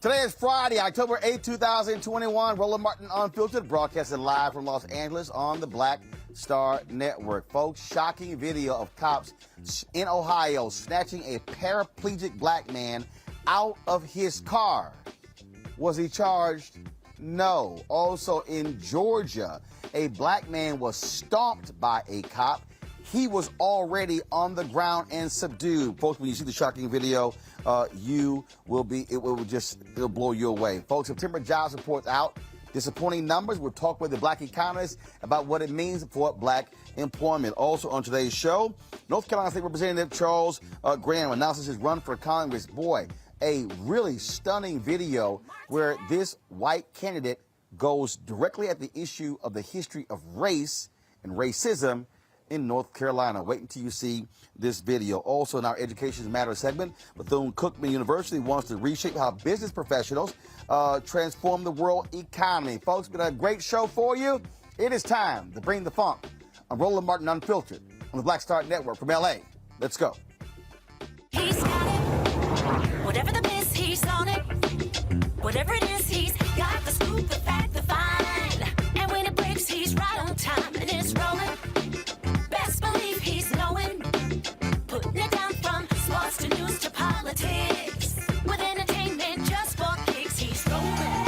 Today is Friday, October 8, 2021. Roland Martin Unfiltered, broadcasting live from Los Angeles on the Black Star Network. Folks, shocking video of cops in Ohio snatching a paraplegic black man out of his car. Was he charged? No. Also in Georgia, a black man was stomped by a cop. He was already on the ground and subdued. Folks, when you see the shocking video, it'll blow you away. Folks, September jobs reports out. Disappointing numbers. We'll talk with the black economist about what it means for black employment. Also on today's show, North Carolina State Representative Charles Graham announces his run for Congress. Boy, a really stunning video where this white candidate goes directly at the issue of the history of race and racism in North Carolina. Wait until you see this video. Also in our Education Matters segment, Bethune-Cookman University wants to reshape how business professionals transform the world economy. Folks, been a great show for you. It is time to bring the funk. I'm Roland Martin Unfiltered on the Black Star Network from LA. Let's go. He's got it. Whatever the miss, he's on it. Whatever it is, he's got the scoop, the fact, the find. And when it breaks, he's right on time and it's rolling. Best believe he's knowing. Putting it down from sports to news to politics. With entertainment just for kicks, he's rolling.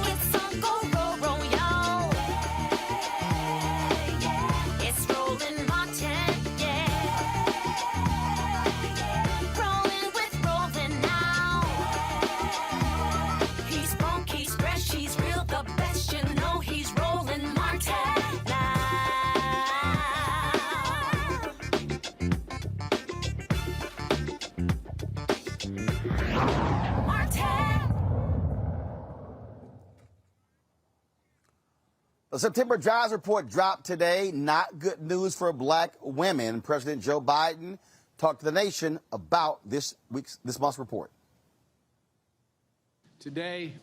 It's on go, roll, y'all. It's Roland Martin, yeah. Rolling with Roland now. The September jobs report dropped today. Not good news for black women. President Joe Biden talked to the nation about this month's report. Today,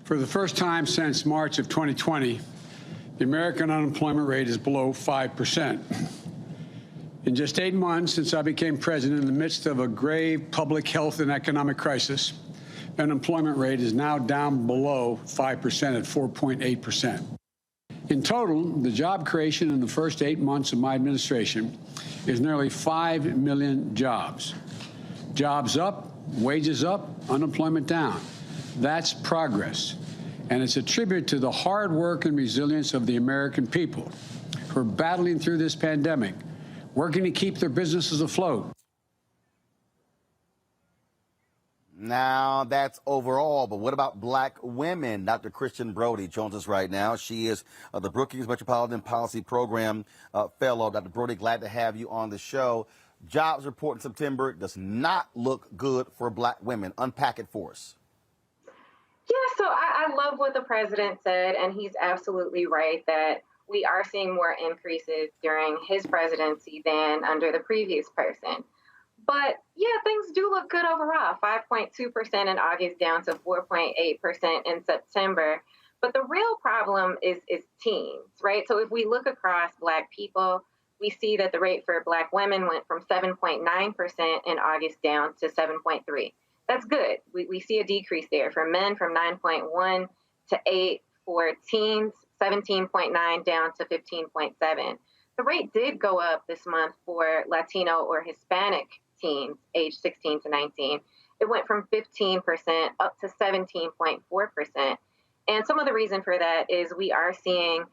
for the first time since March of 2020, the American unemployment rate is below 5%. In just 8 months since I became president, in the midst of a grave public health and economic crisis, the unemployment rate is now down below 5% at 4.8%. In total, the job creation in the first 8 months of my administration is nearly 5 million jobs. Jobs up, wages up, unemployment down. That's progress. And it's a tribute to the hard work and resilience of the American people who are battling through this pandemic, working to keep their businesses afloat. Now, that's overall, but what about black women? Dr. Christian Brody joins us right now. She is the Brookings Metropolitan Policy Program Fellow. Dr. Brody, glad to have you on the show. Jobs report in September does not look good for black women. Unpack it for us. Yeah, so I love what the president said, and he's absolutely right that we are seeing more increases during his presidency than under the previous person. But yeah, things do look good overall. 5.2% in August down to 4.8% in September. But the real problem is teens, right? So if we look across black people, we see that the rate for black women went from 7.9% in August down to 7.3%. That's good. We see a decrease there. For men, from 9.1 to 8. For teens, 17.9 down to 15.7. The rate did go up this month for Latino or Hispanic teens aged 16 to 19. It went from 15% up to 17.4%. And some of the reason for that is we are seeing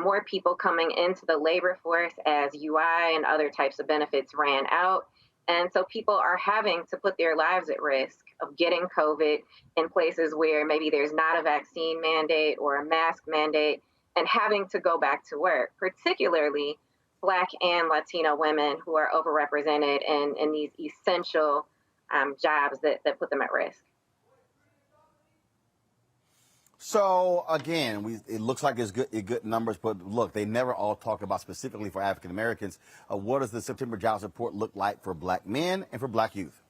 more people coming into the labor force as UI and other types of benefits ran out. And so people are having to put their lives at risk of getting COVID in places where maybe there's not a vaccine mandate or a mask mandate and having to go back to work, particularly Black and Latino women who are overrepresented in these essential jobs that put them at risk. So, again, it looks like it's good numbers, but look, they never all talk about specifically for African Americans. What does the September jobs report look like for black men and for black youth?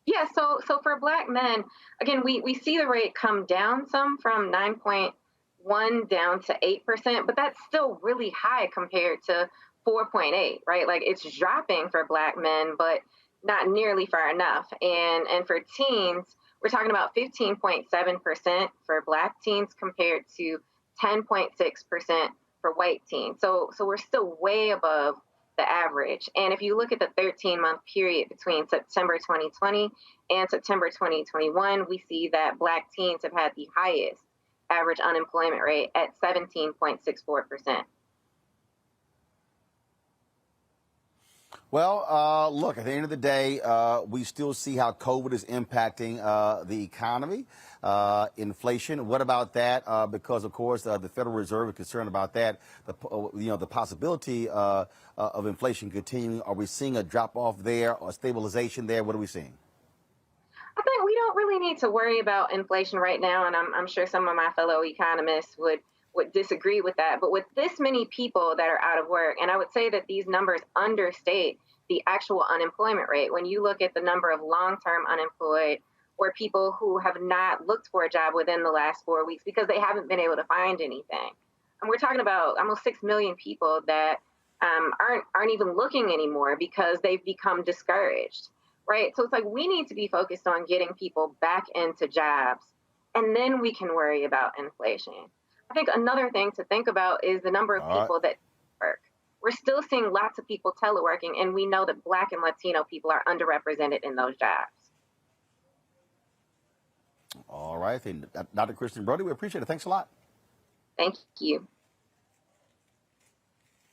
Yeah, so for black men, again, we see the rate come down some from 9.1 down to 8%, but that's still really high compared to 4.8, right? Like it's dropping for black men, but not nearly far enough. And for teens, we're talking about 15.7% for black teens compared to 10.6% for white teens. So we're still way above the average. And if you look at the 13-month period between September 2020 and September 2021, we see that black teens have had the highest average unemployment rate at 17.64%. Well, look, at the end of the day, we still see how COVID is impacting the economy, inflation. What about that? Because, of course, the Federal Reserve is concerned about that. The possibility of inflation continuing. Are we seeing a drop off there or stabilization there? What are we seeing? I think we don't really need to worry about inflation right now, and I'm sure some of my fellow economists would disagree with that. But with this many people that are out of work, and I would say that these numbers understate the actual unemployment rate. When you look at the number of long-term unemployed or people who have not looked for a job within the last 4 weeks because they haven't been able to find anything. And we're talking about almost 6 million people that aren't even looking anymore because they've become discouraged, right? So it's like we need to be focused on getting people back into jobs, and then we can worry about inflation. I think another thing to think about is the number of people that work. We're still seeing lots of people teleworking, and we know that Black and Latino people are underrepresented in those jobs. All right. Dr. Christian Brody, we appreciate it. Thanks a lot. Thank you.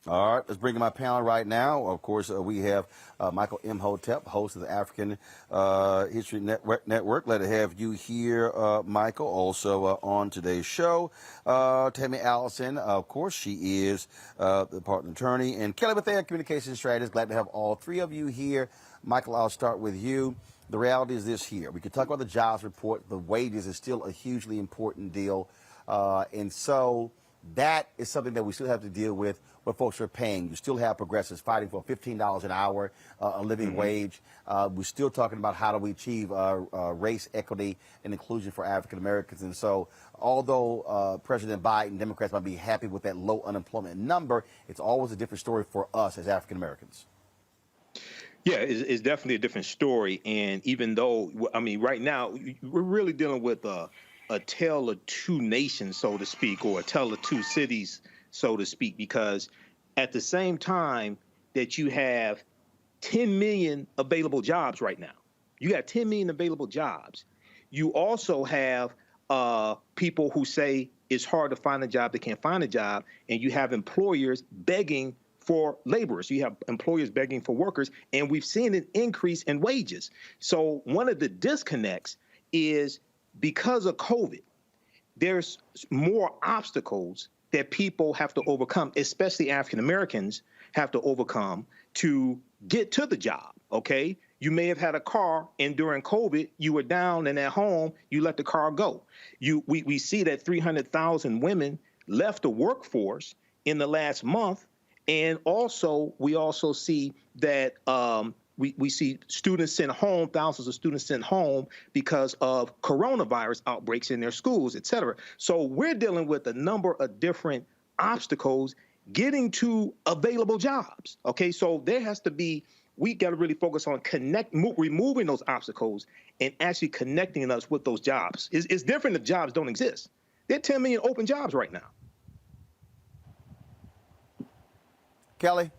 All right, let's bring in my panel right now. Of course, we have Michael Imhotep, host of the African History Network. Glad to have you here, Michael. Also on today's show, Tammy Allison. Of course, she is the partner attorney, and Kelly Bethea, communications strategist. Glad to have all three of you here. Michael, I'll start with you. The reality is this here. We could talk about the jobs report. The wages is still a hugely important deal. And so that is something that we still have to deal with. What folks are paying. You still have progressives fighting for $15 an hour, a living wage. We're still talking about how do we achieve race equity and inclusion for African Americans. And so, although President Biden, Democrats might be happy with that low unemployment number, it's always a different story for us as African Americans. Yeah, it's definitely a different story. And even though, I mean, right now, we're really dealing with a tale of two nations, so to speak, or a tale of two cities, so to speak, because at the same time that you have 10 million available jobs right now, you got 10 million available jobs. You also have people who say it's hard to find a job, they can't find a job, and you have employers begging for laborers. You have employers begging for workers, and we've seen an increase in wages. So one of the disconnects is because of COVID, there's more obstacles that people have to overcome, especially African Americans have to overcome to get to the job, okay? You may have had a car, and during COVID, you were down and at home, you let the car go. We see that 300,000 women left the workforce in the last month, and also we also see that we see students sent home, thousands of students sent home because of coronavirus outbreaks in their schools, et cetera. So we're dealing with a number of different obstacles getting to available jobs, okay? So there has to be, we got to really focus on removing those obstacles and actually connecting us with those jobs. It's different if jobs don't exist. There are 10 million open jobs right now. Kelly?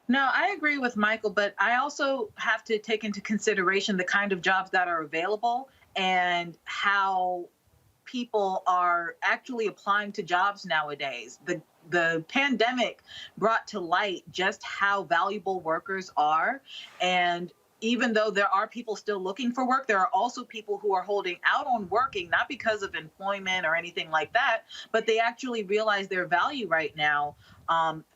No, I agree with Michael, but I also have to take into consideration the kind of jobs that are available and how people are actually applying to jobs nowadays. The pandemic brought to light just how valuable workers are. And even though there are people still looking for work, there are also people who are holding out on working, not because of employment or anything like that, but they actually realize their value right now,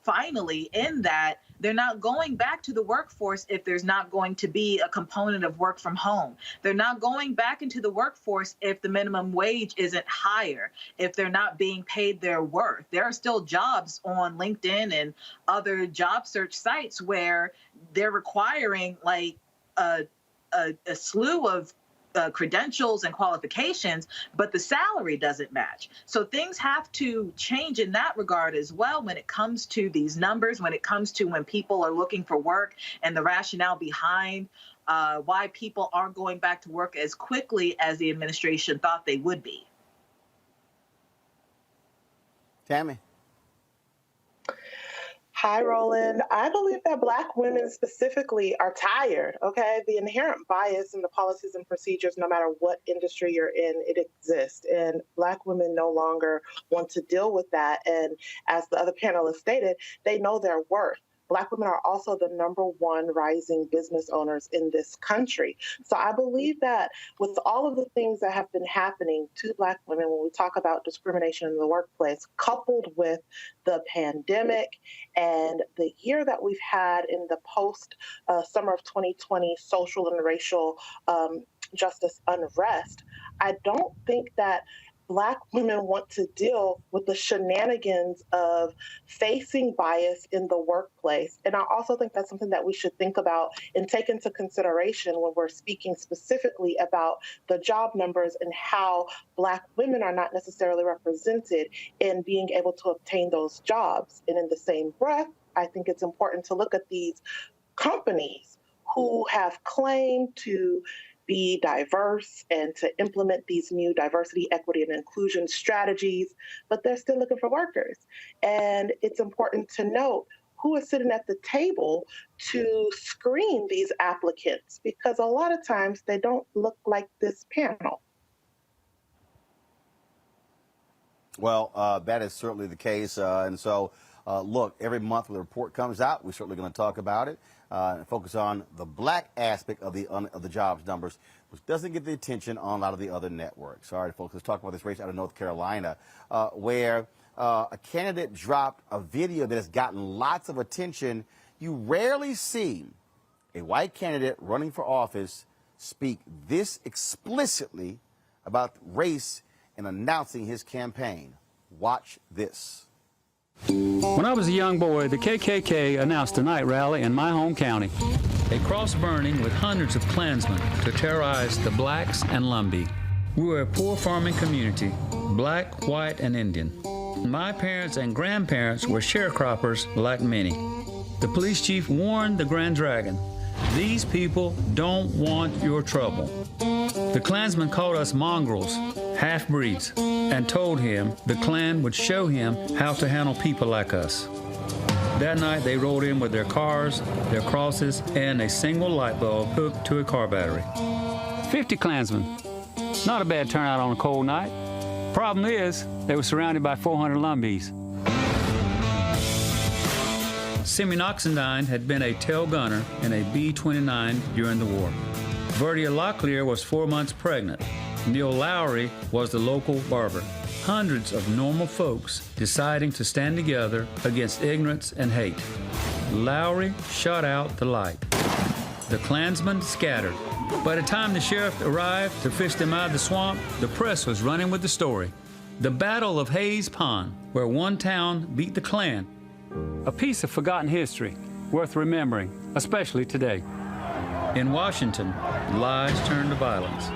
finally, in that they're not going back to the workforce if there's not going to be a component of work from home. They're not going back into the workforce if the minimum wage isn't higher, if they're not being paid their worth. There are still jobs on LinkedIn and other job search sites where they're requiring like a slew of credentials and qualifications, but the salary doesn't match. So things have to change in that regard as well when it comes to these numbers, when it comes to when people are looking for work and the rationale behind why people aren't going back to work as quickly as the administration thought they would be. Tammy? Hi, Roland. I believe that Black women specifically are tired, okay? The inherent bias in the policies and procedures, no matter what industry you're in, it exists. And Black women no longer want to deal with that. And as the other panelists stated, they know their worth. Black women are also the #1 rising business owners in this country. So I believe that with all of the things that have been happening to Black women when we talk about discrimination in the workplace, coupled with the pandemic and the year that we've had in the post-summer of 2020 social and racial justice unrest, I don't think that Black women want to deal with the shenanigans of facing bias in the workplace. And I also think that's something that we should think about and take into consideration when we're speaking specifically about the job numbers and how Black women are not necessarily represented in being able to obtain those jobs. And in the same breath, I think it's important to look at these companies who have claimed to be diverse and to implement these new diversity, equity, and inclusion strategies, but they're still looking for workers. And it's important to note who is sitting at the table to screen these applicants, because a lot of times they don't look like this panel. Well, that is certainly the case. And so, look, every month when the report comes out, we're certainly going to talk about it and focus on the Black aspect of the jobs numbers, which doesn't get the attention on a lot of the other networks. All right, folks, let's talk about this race out of North Carolina, where a candidate dropped a video that has gotten lots of attention. You rarely see a white candidate running for office speak this explicitly about race in announcing his campaign. Watch this. When I was a young boy, the KKK announced a night rally in my home county. A cross burning with hundreds of Klansmen to terrorize the blacks and Lumbee. We were a poor farming community, black, white, and Indian. My parents and grandparents were sharecroppers like many. The police chief warned the Grand Dragon, "These people don't want your trouble." The Klansmen called us mongrels, half-breeds, and told him the Klan would show him how to handle people like us. That night they rolled in with their cars, their crosses, and a single light bulb hooked to a car battery. 50 Klansmen. Not a bad turnout on a cold night. Problem is, they were surrounded by 400 Lumbees. Simeon Oxendine had been a tail gunner in a B-29 during the war. Verdia Locklear was 4 months pregnant. Neil Lowry was the local barber. Hundreds of normal folks deciding to stand together against ignorance and hate. Lowry shot out the light. The Klansmen scattered. By the time the sheriff arrived to fish them out of the swamp, the press was running with the story. The Battle of Hayes Pond, where one town beat the Klan. A piece of forgotten history, worth remembering, especially today. In Washington, lies turn to violence.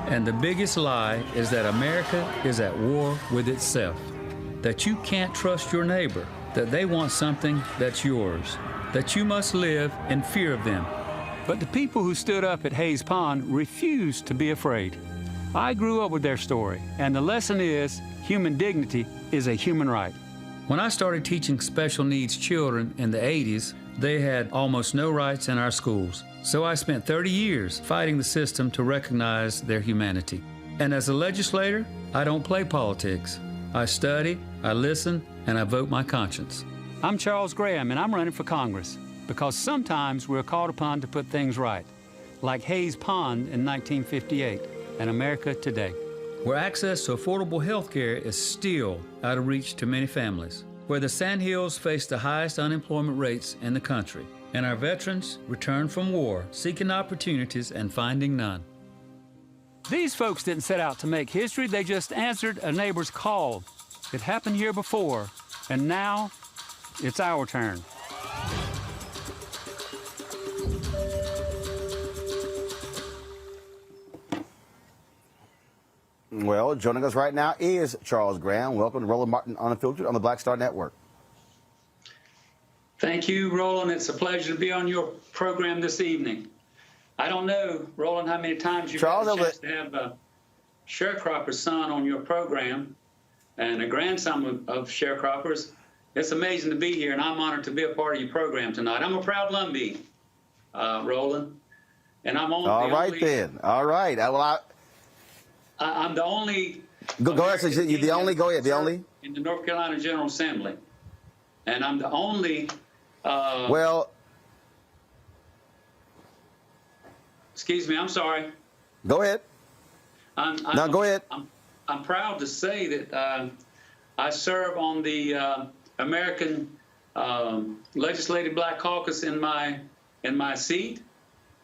And the biggest lie is that America is at war with itself. That you can't trust your neighbor, that they want something that's yours, that you must live in fear of them. But the people who stood up at Hayes Pond refused to be afraid. I grew up with their story, and the lesson is human dignity is a human right. When I started teaching special needs children in the 80s, they had almost no rights in our schools. So I spent 30 years fighting the system to recognize their humanity. And as a legislator, I don't play politics. I study, I listen, and I vote my conscience. I'm Charles Graham, and I'm running for Congress because sometimes we're called upon to put things right, like Hayes Pond in 1958 and America today, where access to affordable health care is still out of reach to many families, where the Sandhills face the highest unemployment rates in the country, and our veterans return from war, seeking opportunities and finding none. These folks didn't set out to make history, they just answered a neighbor's call. It happened here before, and now it's our turn. Well, joining us right now is Charles Graham. Welcome to Roland Martin Unfiltered on the Black Star Network. Thank you, Roland. It's a pleasure to be on your program this evening. I don't know, Roland, how many times you've had a chance to have a sharecropper's son on your program and a grandson of sharecroppers. It's amazing to be here, and I'm honored to be a part of your program tonight. I'm a proud Lumbee, Roland, and I'm on. All right, then. All right. Well, I'm the only. Go ahead. So you're the only. Go ahead. The only in the North Carolina General Assembly, and I'm the only. Well. Excuse me. I'm sorry. Go ahead. No, go ahead. I'm proud to say that I serve on the American Legislative Black Caucus in my seat,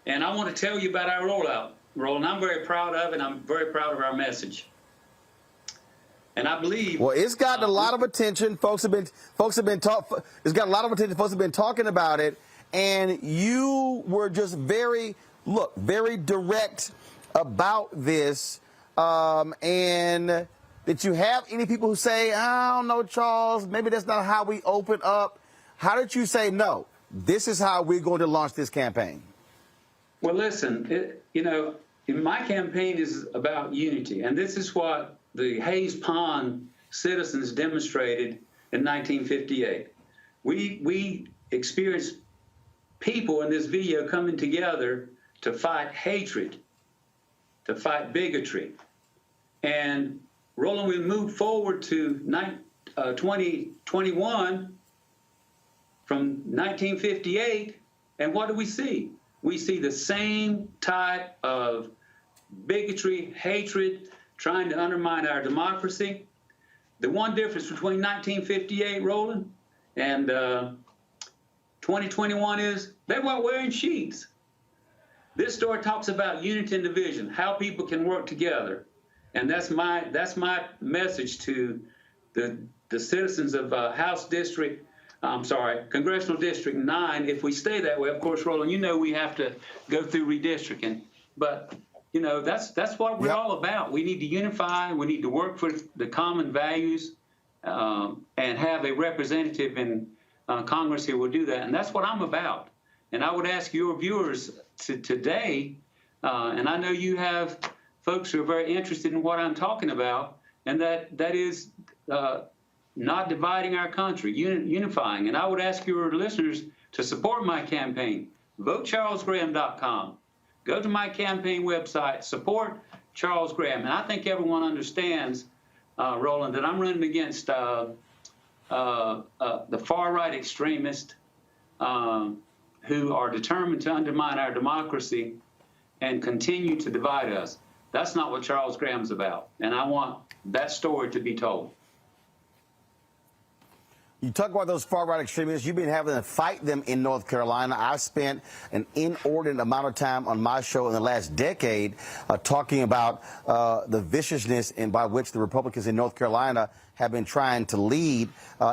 and I want to tell you about our rollout. Roland, I'm very proud of it. I'm very proud of our message. And I believe. Well, it's gotten a lot of attention. It's got a lot of attention. Folks have been talking about it. And you were just very direct about this. And did you have any people who say, I don't know, Charles, maybe that's not how we open up? How did you say, no, this is how we're going to launch this campaign? Well, listen, my campaign is about unity, and this is what the Hayes Pond citizens demonstrated in 1958. We experienced people in this video coming together to fight hatred, to fight bigotry. And Roland, we moved forward to 2021 from 1958, and what do we see? We see the same type of bigotry, hatred, trying to undermine our democracy. The one difference between 1958, Roland, and 2021 is they weren't wearing sheets. This story talks about unity and division, how people can work together. And that's my message to the citizens of Congressional District 9. If we stay that way, of course, Roland, we have to go through redistricting. But, that's what we're all about. We need to unify. We need to work for the common values and have a representative in Congress who will do that. And that's what I'm about. And I would ask your viewers today, and I know you have folks who are very interested in what I'm talking about, and that is not dividing our country, unifying. And I would ask your listeners to support my campaign. VoteCharlesGraham.com. Go to my campaign website, support Charles Graham. And I think everyone understands, Roland, that I'm running against the far-right extremists who are determined to undermine our democracy and continue to divide us. That's not what Charles Graham's about. And I want that story to be told. You talk about those far-right extremists. You've been having to fight them in North Carolina. I've spent an inordinate amount of time on my show in the last decade talking about the viciousness by which the Republicans in North Carolina have been trying to lead.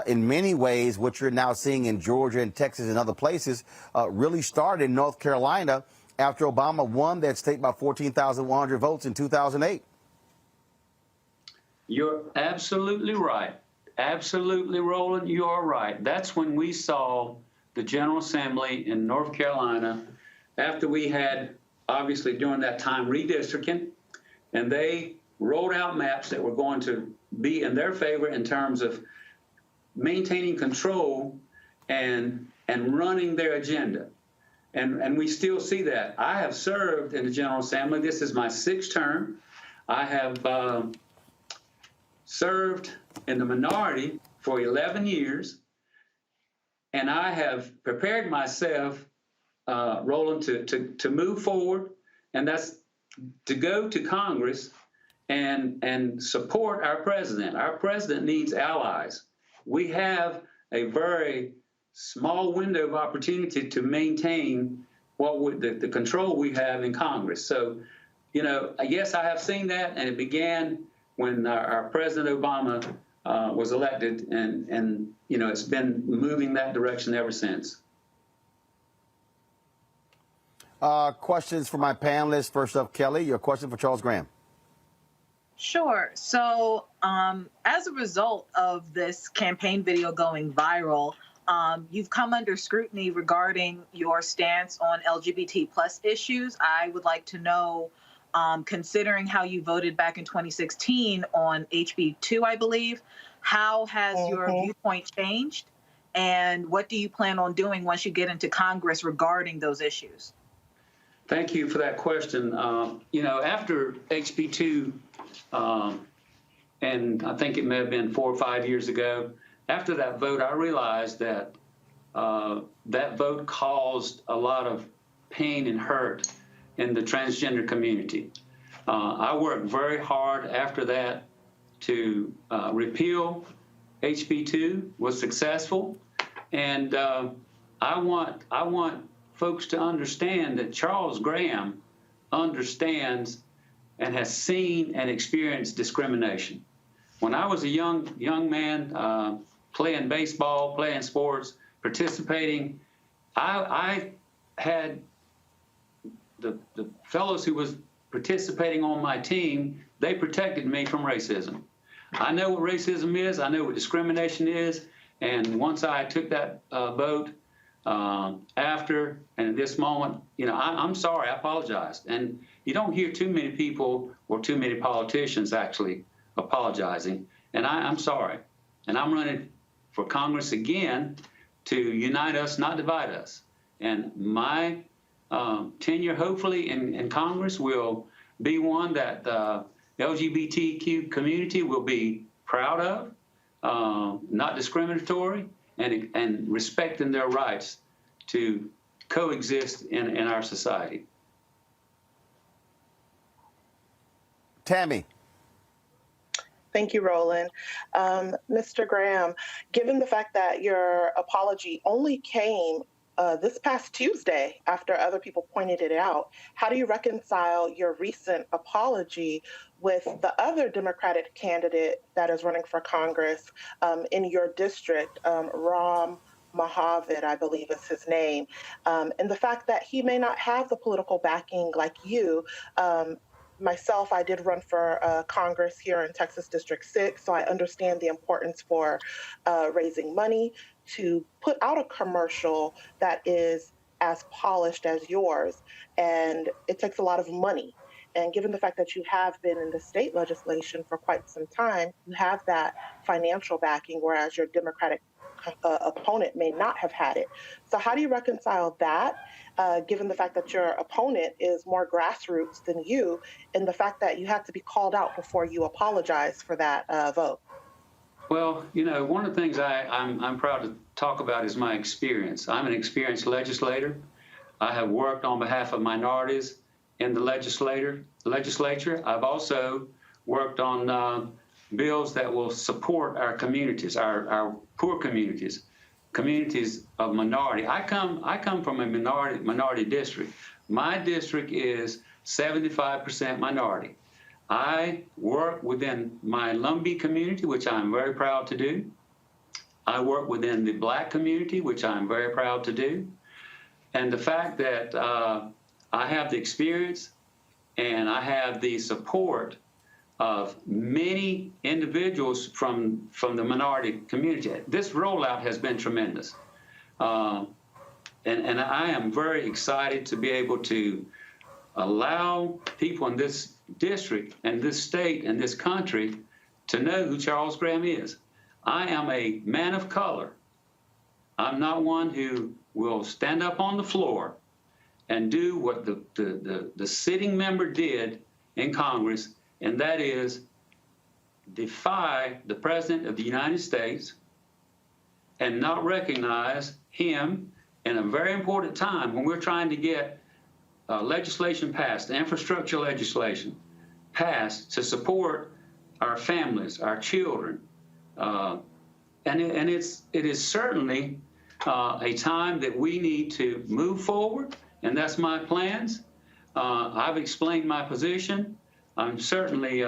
In many ways, what you're now seeing in Georgia and Texas and other places really started in North Carolina after Obama won that state by 14,100 votes in 2008. You're absolutely right. Absolutely, Roland, you are right. That's when we saw the General Assembly in North Carolina, after we had, obviously, during that time, redistricting, and they rolled out maps that were going to be in their favor in terms of maintaining control and running their agenda. And we still see that. I have served in the General Assembly. This is my 6th term. I have served in the minority for 11 years, and I have prepared myself, Roland, to move forward, and that's to go to Congress and support our president. Our president needs allies. We have a very small window of opportunity to maintain the control we have in Congress. So, yes, I have seen that, and it began when our President Obama was elected, and it's been moving that direction ever since. Questions for my panelists. First up, Kelly, your question for Charles Graham. Sure. So as a result of this campaign video going viral, you've come under scrutiny regarding your stance on LGBT plus issues. I would like to know, considering how you voted back in 2016 on HB2, I believe, how has your viewpoint changed? And what do you plan on doing once you get into Congress regarding those issues? Thank you for that question. After HB2, and I think it may have been 4 or 5 years ago, after that vote, I realized that that vote caused a lot of pain and hurt in the transgender community. I worked very hard after that to repeal HB2, was successful, and I want folks to understand that Charles Graham understands and has seen and experienced discrimination. When I was a young man playing baseball, playing sports, participating, I had the fellows who was participating on my team, they protected me from racism. I know what racism is, I know what discrimination is, and once I took that vote after and at this moment, I'm sorry, I apologize. And you don't hear too many people or too many politicians actually apologizing, and I'm sorry. And I'm running for Congress again to unite us, not divide us. And my tenure, hopefully, in Congress will be one that the LGBTQ community will be proud of, not discriminatory, and respecting their rights to coexist in our society. Tammy. Thank you, Roland. Mr. Graham, given the fact that your apology only came this past Tuesday, after other people pointed it out. How do you reconcile your recent apology with the other Democratic candidate that is running for Congress in your district, Ram Mohavid, I believe is his name, and the fact that he may not have the political backing like you? Myself, I did run for Congress here in Texas District 6, so I understand the importance for raising money to put out a commercial that is as polished as yours. And it takes a lot of money. And given the fact that you have been in the state legislation for quite some time, you have that financial backing, whereas your Democratic opponent may not have had it. So how do you reconcile that, given the fact that your opponent is more grassroots than you, and the fact that you have to be called out before you apologize for that vote? Well, you know, one of the things I'm proud to talk about is my experience. I'm an experienced legislator. I have worked on behalf of minorities in the legislature. I've also worked on bills that will support our communities, our poor communities, communities of minority. I come from a minority district. My district is 75% minority. I work within my Lumbee community, which I'm very proud to do. I work within the Black community, which I'm very proud to do. And the fact that I have the experience and I have the support of many individuals from the minority community. This rollout has been tremendous. And I am very excited to be able to allow people in this district and this state and this country to know who Charles Graham is. I am a man of color. I'm not one who will stand up on the floor and do what the sitting member did in Congress, and that is defy the President of the United States and not recognize him in a very important time when we're trying to get legislation passed, infrastructure legislation passed to support our families, our children. And it is certainly a time that we need to move forward, and that's my plans. I've explained my position. I'm certainly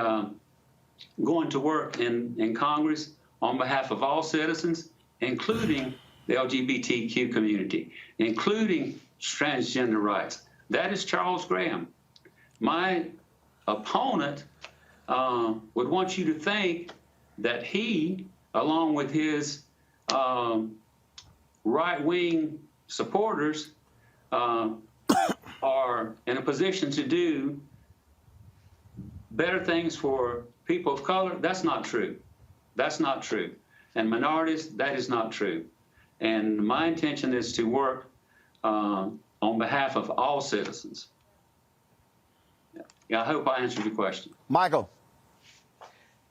going to work in Congress on behalf of all citizens, including the LGBTQ community, including transgender rights. That is Charles Graham. My opponent would want you to think that he, along with his right-wing supporters, are in a position to do better things for people of color. That's not true. That's not true. And minorities, that is not true. And my intention is to work on behalf of all citizens. Yeah, I hope I answered your question. Michael.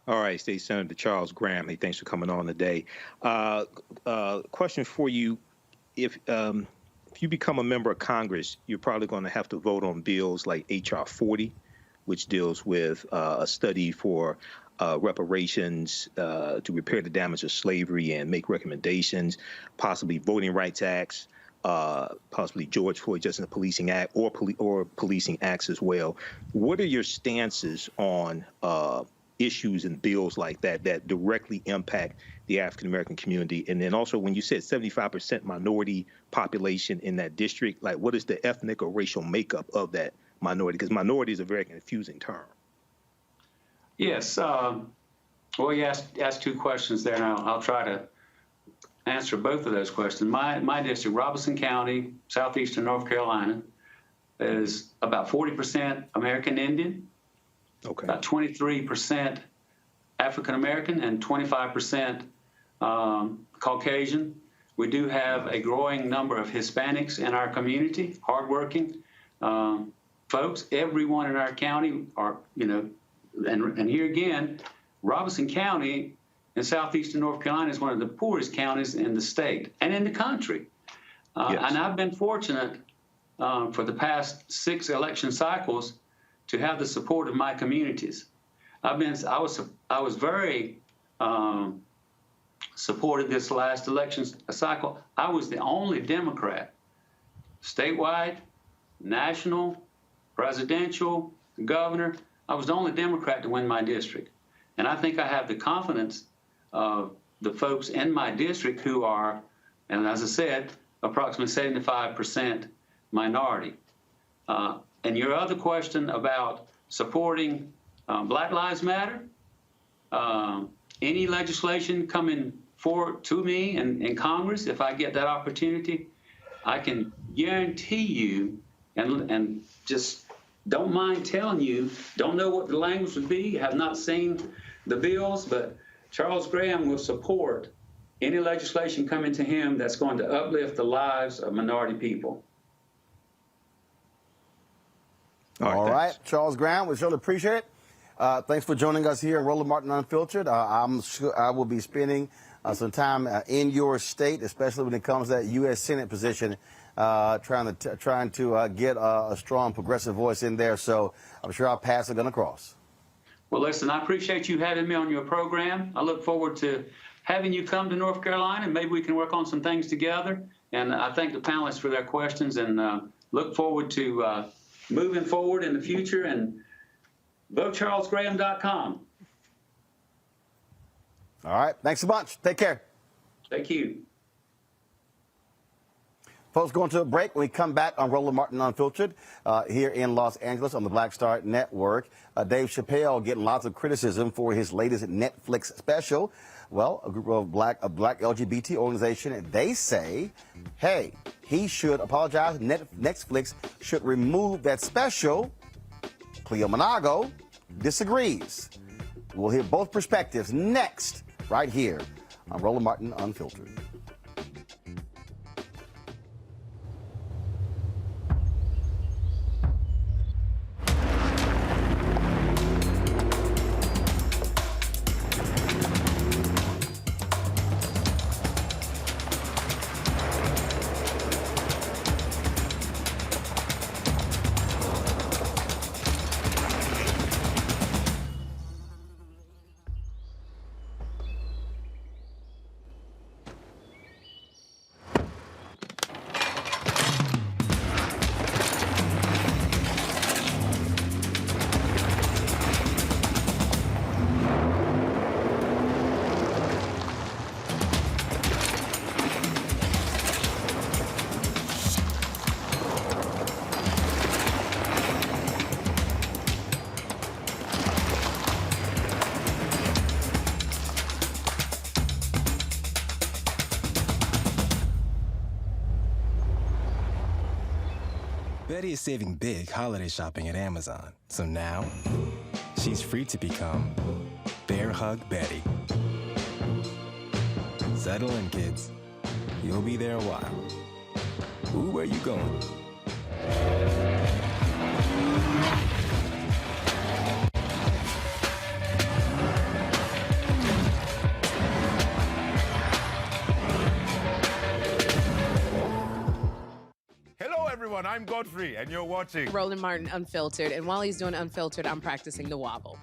All right, State Senator Charles Graham. Hey, thanks for coming on today. Question for you: If you become a member of Congress, you're probably going to have to vote on bills like H.R. 40, which deals with a study for reparations to repair the damage of slavery and make recommendations, possibly Voting Rights Acts, possibly George Floyd Justice and Policing Act, or policing acts as well. What are your stances on issues and bills like that that directly impact the African-American community? And then also, when you said 75% minority population in that district, like what is the ethnic or racial makeup of that minority? Because minority is a very confusing term. Yes. Well, you asked two questions there, and I'll try to answer both of those questions. My district, Robeson County, southeastern North Carolina, is about 40% American Indian, okay, about 23% African American, and 25% Caucasian. We do have a growing number of Hispanics in our community, hardworking folks. Everyone in our county are, and here again, Robeson County in southeastern North Carolina is one of the poorest counties in the state and in the country. Yes. And I've been fortunate for the past 6 election cycles to have the support of my communities. I was very supported this last election cycle. I was the only Democrat statewide, national, presidential, governor. I was the only Democrat to win my district. And I think I have the confidence of the folks in my district who are, and as I said, approximately 75% minority. And your other question about supporting Black Lives Matter, any legislation coming forward to me in Congress, if I get that opportunity, I can guarantee you, and just don't mind telling you, don't know what the language would be, have not seen the bills, but Charles Graham will support any legislation coming to him that's going to uplift the lives of minority people. All right, Charles Graham, we surely appreciate it. Thanks for joining us here at Roland Martin Unfiltered. I'm sure I will be spending some time in your state, especially when it comes to that U.S. Senate position, trying to get a strong progressive voice in there. So I'm sure our paths are going to cross. Well, listen, I appreciate you having me on your program. I look forward to having you come to North Carolina, and maybe we can work on some things together. And I thank the panelists for their questions, and look forward to moving forward in the future. And VoteCharlesGraham.com. All right. Thanks a bunch. Take care. Thank you. Folks, going to a break. When we come back on Roland Martin Unfiltered here in Los Angeles on the Black Star Network, Dave Chappelle getting lots of criticism for his latest Netflix special. Well, a group of a black LGBT organization, they say, hey, he should apologize. Netflix should remove that special. Cleo Monago disagrees. We'll hear both perspectives next, right here on Roland Martin Unfiltered. Betty is saving big holiday shopping at Amazon. So now, she's free to become Bear Hug Betty. Settle in, kids. You'll be there a while. Ooh, where you going? I'm Godfrey, and you're watching Roland Martin Unfiltered, and while he's doing Unfiltered, I'm practicing the wobble.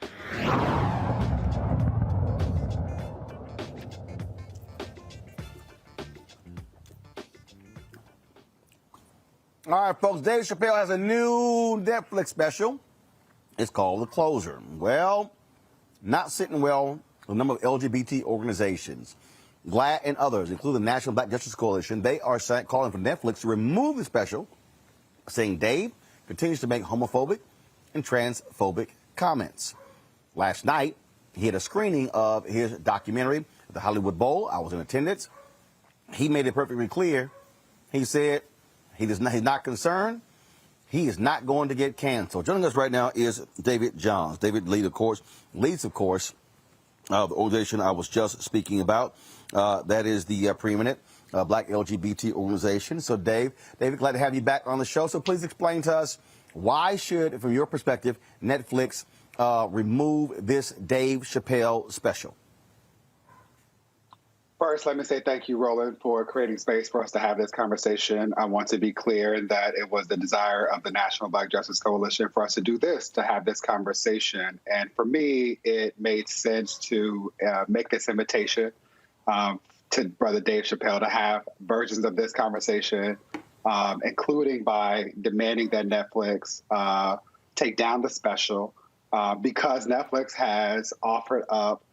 All right, folks, Dave Chappelle has a new Netflix special. It's called The Closer. Well, not sitting well with a number of LGBT organizations. GLAAD and others, including the National Black Justice Coalition, they are calling for Netflix to remove the special, saying Dave continues to make homophobic and transphobic comments. Last night, he had a screening of his documentary at the Hollywood Bowl. I was in attendance. He made it perfectly clear. He said he's not concerned. He is not going to get canceled. Joining us right now is David Johns. David leads, of course, the organization I was just speaking about. That is the preeminent black LGBT organization. So, David, glad to have you back on the show. So please explain to us, why should, from your perspective, Netflix remove this Dave Chappelle special? First, let me say thank you, Roland, for creating space for us to have this conversation. I want to be clear that it was the desire of the National Black Justice Coalition for us to do this, to have this conversation. And for me, it made sense to make this invitation to Brother Dave Chappelle to have versions of this conversation including by demanding that Netflix take down the special because Netflix has offered up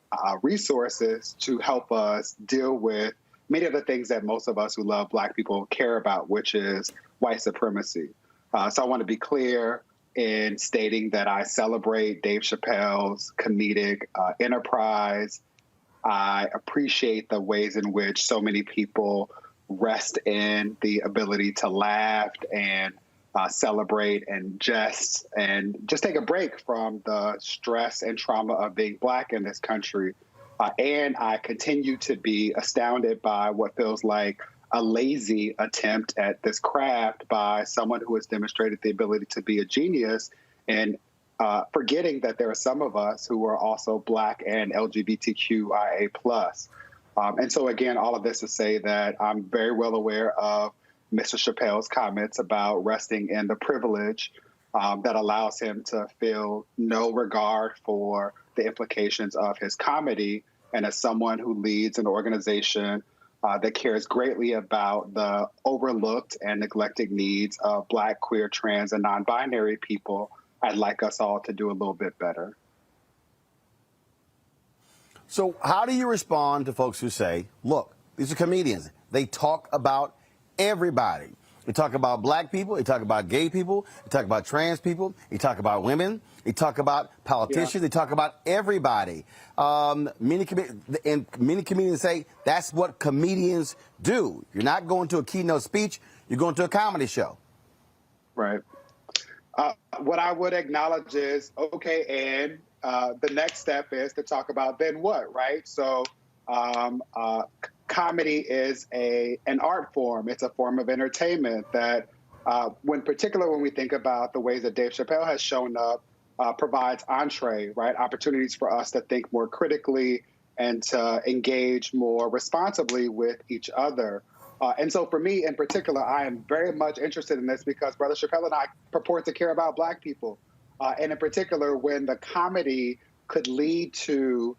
resources to help us deal with many of the things that most of us who love Black people care about, which is white supremacy. So I want to be clear in stating that I celebrate Dave Chappelle's comedic enterprise. I appreciate the ways in which so many people rest in the ability to laugh and celebrate and jest and just take a break from the stress and trauma of being Black in this country. And I continue to be astounded by what feels like a lazy attempt at this craft by someone who has demonstrated the ability to be a genius and forgetting that there are some of us who are also Black and LGBTQIA+. And so, again, all of this to say that I'm very well aware of Mr. Chappelle's comments about resting in the privilege that allows him to feel no regard for the implications of his comedy. And as someone who leads an organization that cares greatly about the overlooked and neglected needs of Black, queer, trans, and non-binary people, I'd like us all to do a little bit better. So how do you respond to folks who say, look, these are comedians. They talk about everybody. They talk about Black people. They talk about gay people. They talk about trans people. They talk about women. They talk about politicians. They talk about everybody. Many comedians say that's what comedians do. You're not going to a keynote speech. You're going to a comedy show. Right. What I would acknowledge is, okay, and the next step is to talk about then what, right? So comedy is an art form. It's a form of entertainment that, when we think about the ways that Dave Chappelle has shown up, provides entree, right? Opportunities for us to think more critically and to engage more responsibly with each other. And so for me in particular, I am very much interested in this because Brother Chappelle and I purport to care about Black people. And in particular, when the comedy could lead to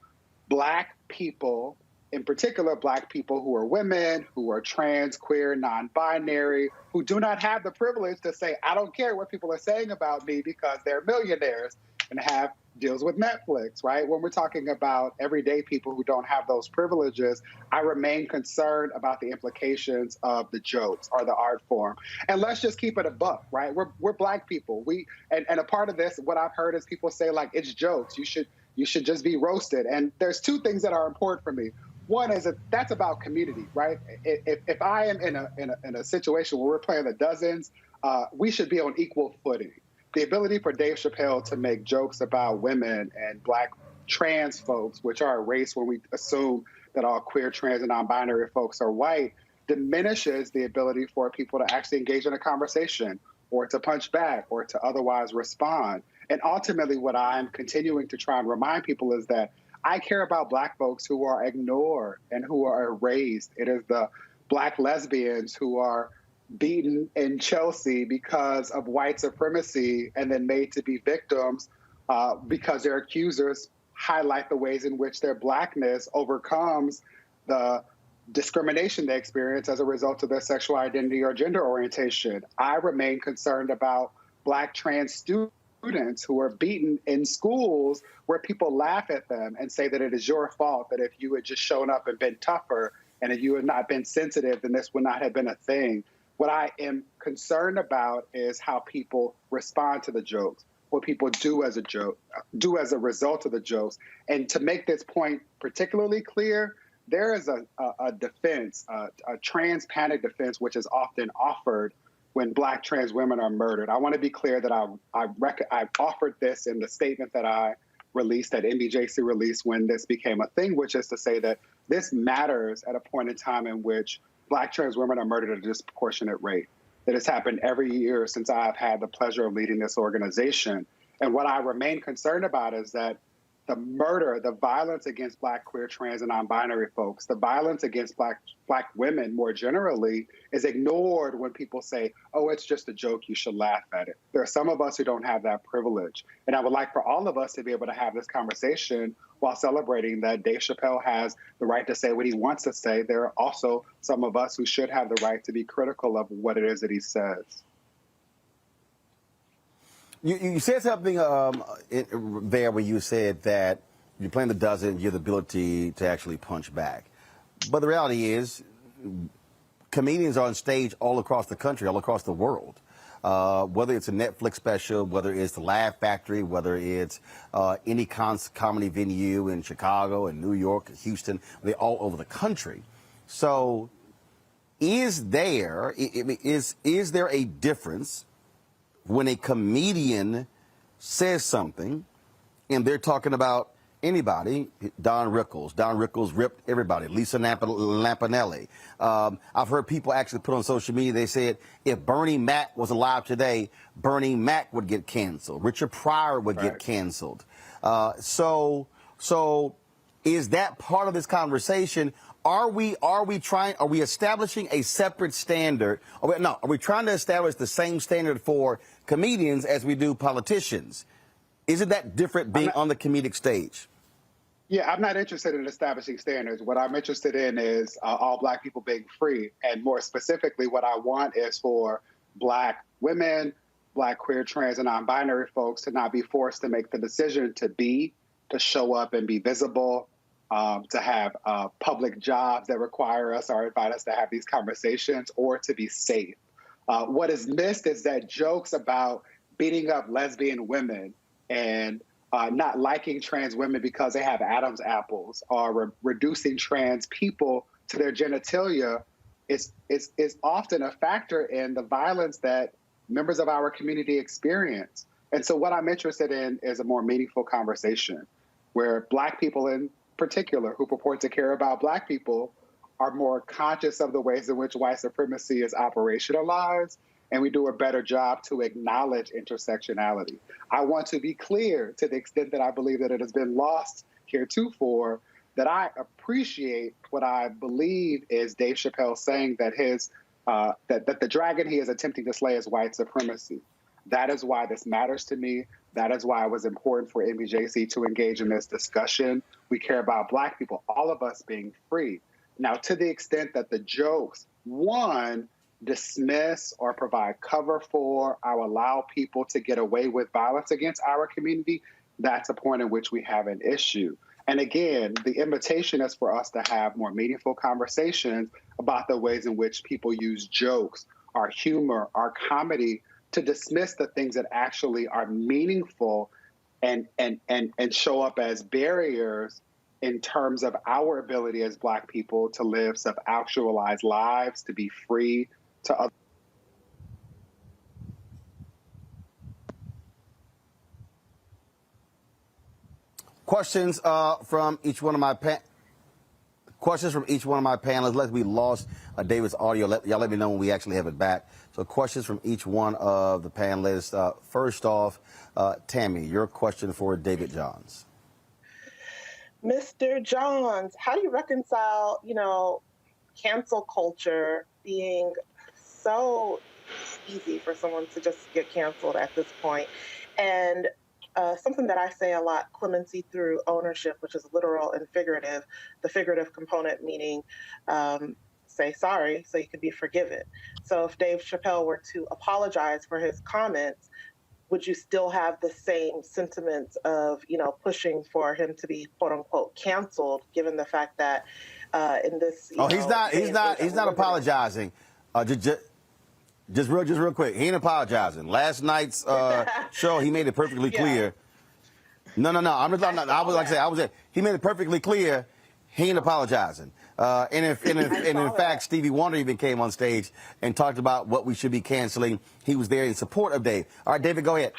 Black people, in particular Black people who are women, who are trans, queer, non-binary, who do not have the privilege to say, I don't care what people are saying about me because they're millionaires and have deals with Netflix, right? When we're talking about everyday people who don't have those privileges, I remain concerned about the implications of the jokes or the art form. And let's just keep it a buck, right? We're Black people. And a part of this, what I've heard is people say, like, it's jokes. You should just be roasted. And there's two things that are important for me. One is that's about community, right? If I am in a situation where we're playing the dozens, we should be on equal footing. The ability for Dave Chappelle to make jokes about women and Black trans folks, which are a race when we assume that all queer, trans, and non-binary folks are white, diminishes the ability for people to actually engage in a conversation or to punch back or to otherwise respond. And ultimately, what I'm continuing to try and remind people is that I care about Black folks who are ignored and who are erased. It is the Black lesbians who are beaten in Chelsea because of white supremacy and then made to be victims because their accusers highlight the ways in which their Blackness overcomes the discrimination they experience as a result of their sexual identity or gender orientation. I remain concerned about Black trans students who are beaten in schools where people laugh at them and say that it is your fault, that if you had just shown up and been tougher and if you had not been sensitive, then this would not have been a thing. What I am concerned about is how people respond to the jokes, what people do as a result of the jokes. And to make this point particularly clear, there is a defense, a trans panic defense, which is often offered when Black trans women are murdered. I want to be clear that I offered this in the statement that I released, that MBJC released when this became a thing, which is to say that this matters at a point in time in which Black trans women are murdered at a disproportionate rate. That has happened every year since I've had the pleasure of leading this organization. And what I remain concerned about is that the murder, the violence against Black, queer, trans, and non-binary folks, the violence against Black women more generally is ignored when people say, oh, it's just a joke, you should laugh at it. There are some of us who don't have that privilege. And I would like for all of us to be able to have this conversation while celebrating that Dave Chappelle has the right to say what he wants to say. There are also some of us who should have the right to be critical of what it is that he says. You said something there where you said that you're playing the dozen, you have the ability to actually punch back. But the reality is, comedians are on stage all across the country, all across the world. Whether it's a Netflix special, whether it's the Laugh Factory, whether it's any comedy venue in Chicago and New York, Houston, they're all over the country. So is there a difference when a comedian says something and they're talking about anybody? Don Rickles ripped everybody. Lisa Lampanelli. I've heard people actually put on social media, they said if Bernie Mac was alive today, Bernie Mac would get canceled. Richard Pryor would get canceled. So is that part of this conversation? Are we establishing a separate standard? Are we trying to establish the same standard for comedians as we do politicians? Isn't that different being on the comedic stage? Yeah, I'm not interested in establishing standards. What I'm interested in is all Black people being free. And more specifically, what I want is for Black women, Black, queer, trans, and non-binary folks to not be forced to make the decision to show up and be visible, to have public jobs that require us or invite us to have these conversations, or to be safe. What is missed is that jokes about beating up lesbian women and not liking trans women because they have Adam's apples, or reducing trans people to their genitalia is often a factor in the violence that members of our community experience. And so what I'm interested in is a more meaningful conversation where Black people in particular who purport to care about Black people are more conscious of the ways in which white supremacy is operationalized, and we do a better job to acknowledge intersectionality. I want to be clear, to the extent that I believe that it has been lost heretofore, that I appreciate what I believe is Dave Chappelle saying that that the dragon he is attempting to slay is white supremacy. That is why this matters to me. That is why it was important for NBJC to engage in this discussion. We care about Black people, all of us being free. Now, to the extent that the jokes, one, dismiss or provide cover for or allow people to get away with violence against our community, that's a point in which we have an issue. And again, the invitation is for us to have more meaningful conversations about the ways in which people use jokes, our humor, our comedy, to dismiss the things that actually are meaningful and show up as barriers in terms of our ability as Black people to live self-actualized lives, to be free to other. Questions from each one of my panelists. Let me lost David's audio. Y'all let me know when we actually have it back. So questions from each one of the panelists. First off, Tammy, your question for David Johns. Mr. Johns, how do you reconcile, cancel culture being so easy for someone to just get canceled at this point, and something that I say a lot, clemency through ownership, which is literal and figurative, the figurative component meaning say sorry so you could be forgiven. So if Dave Chappelle were to apologize for his comments, would you still have the same sentiments of, pushing for him to be quote unquote canceled, given the fact that in this, he's not apologizing. Just real quick. He ain't apologizing. Last night's show, he made it perfectly clear. No. He made it perfectly clear. He ain't apologizing. And in fact, Stevie Wonder even came on stage and talked about what we should be canceling. He was there in support of Dave. All right, David, go ahead.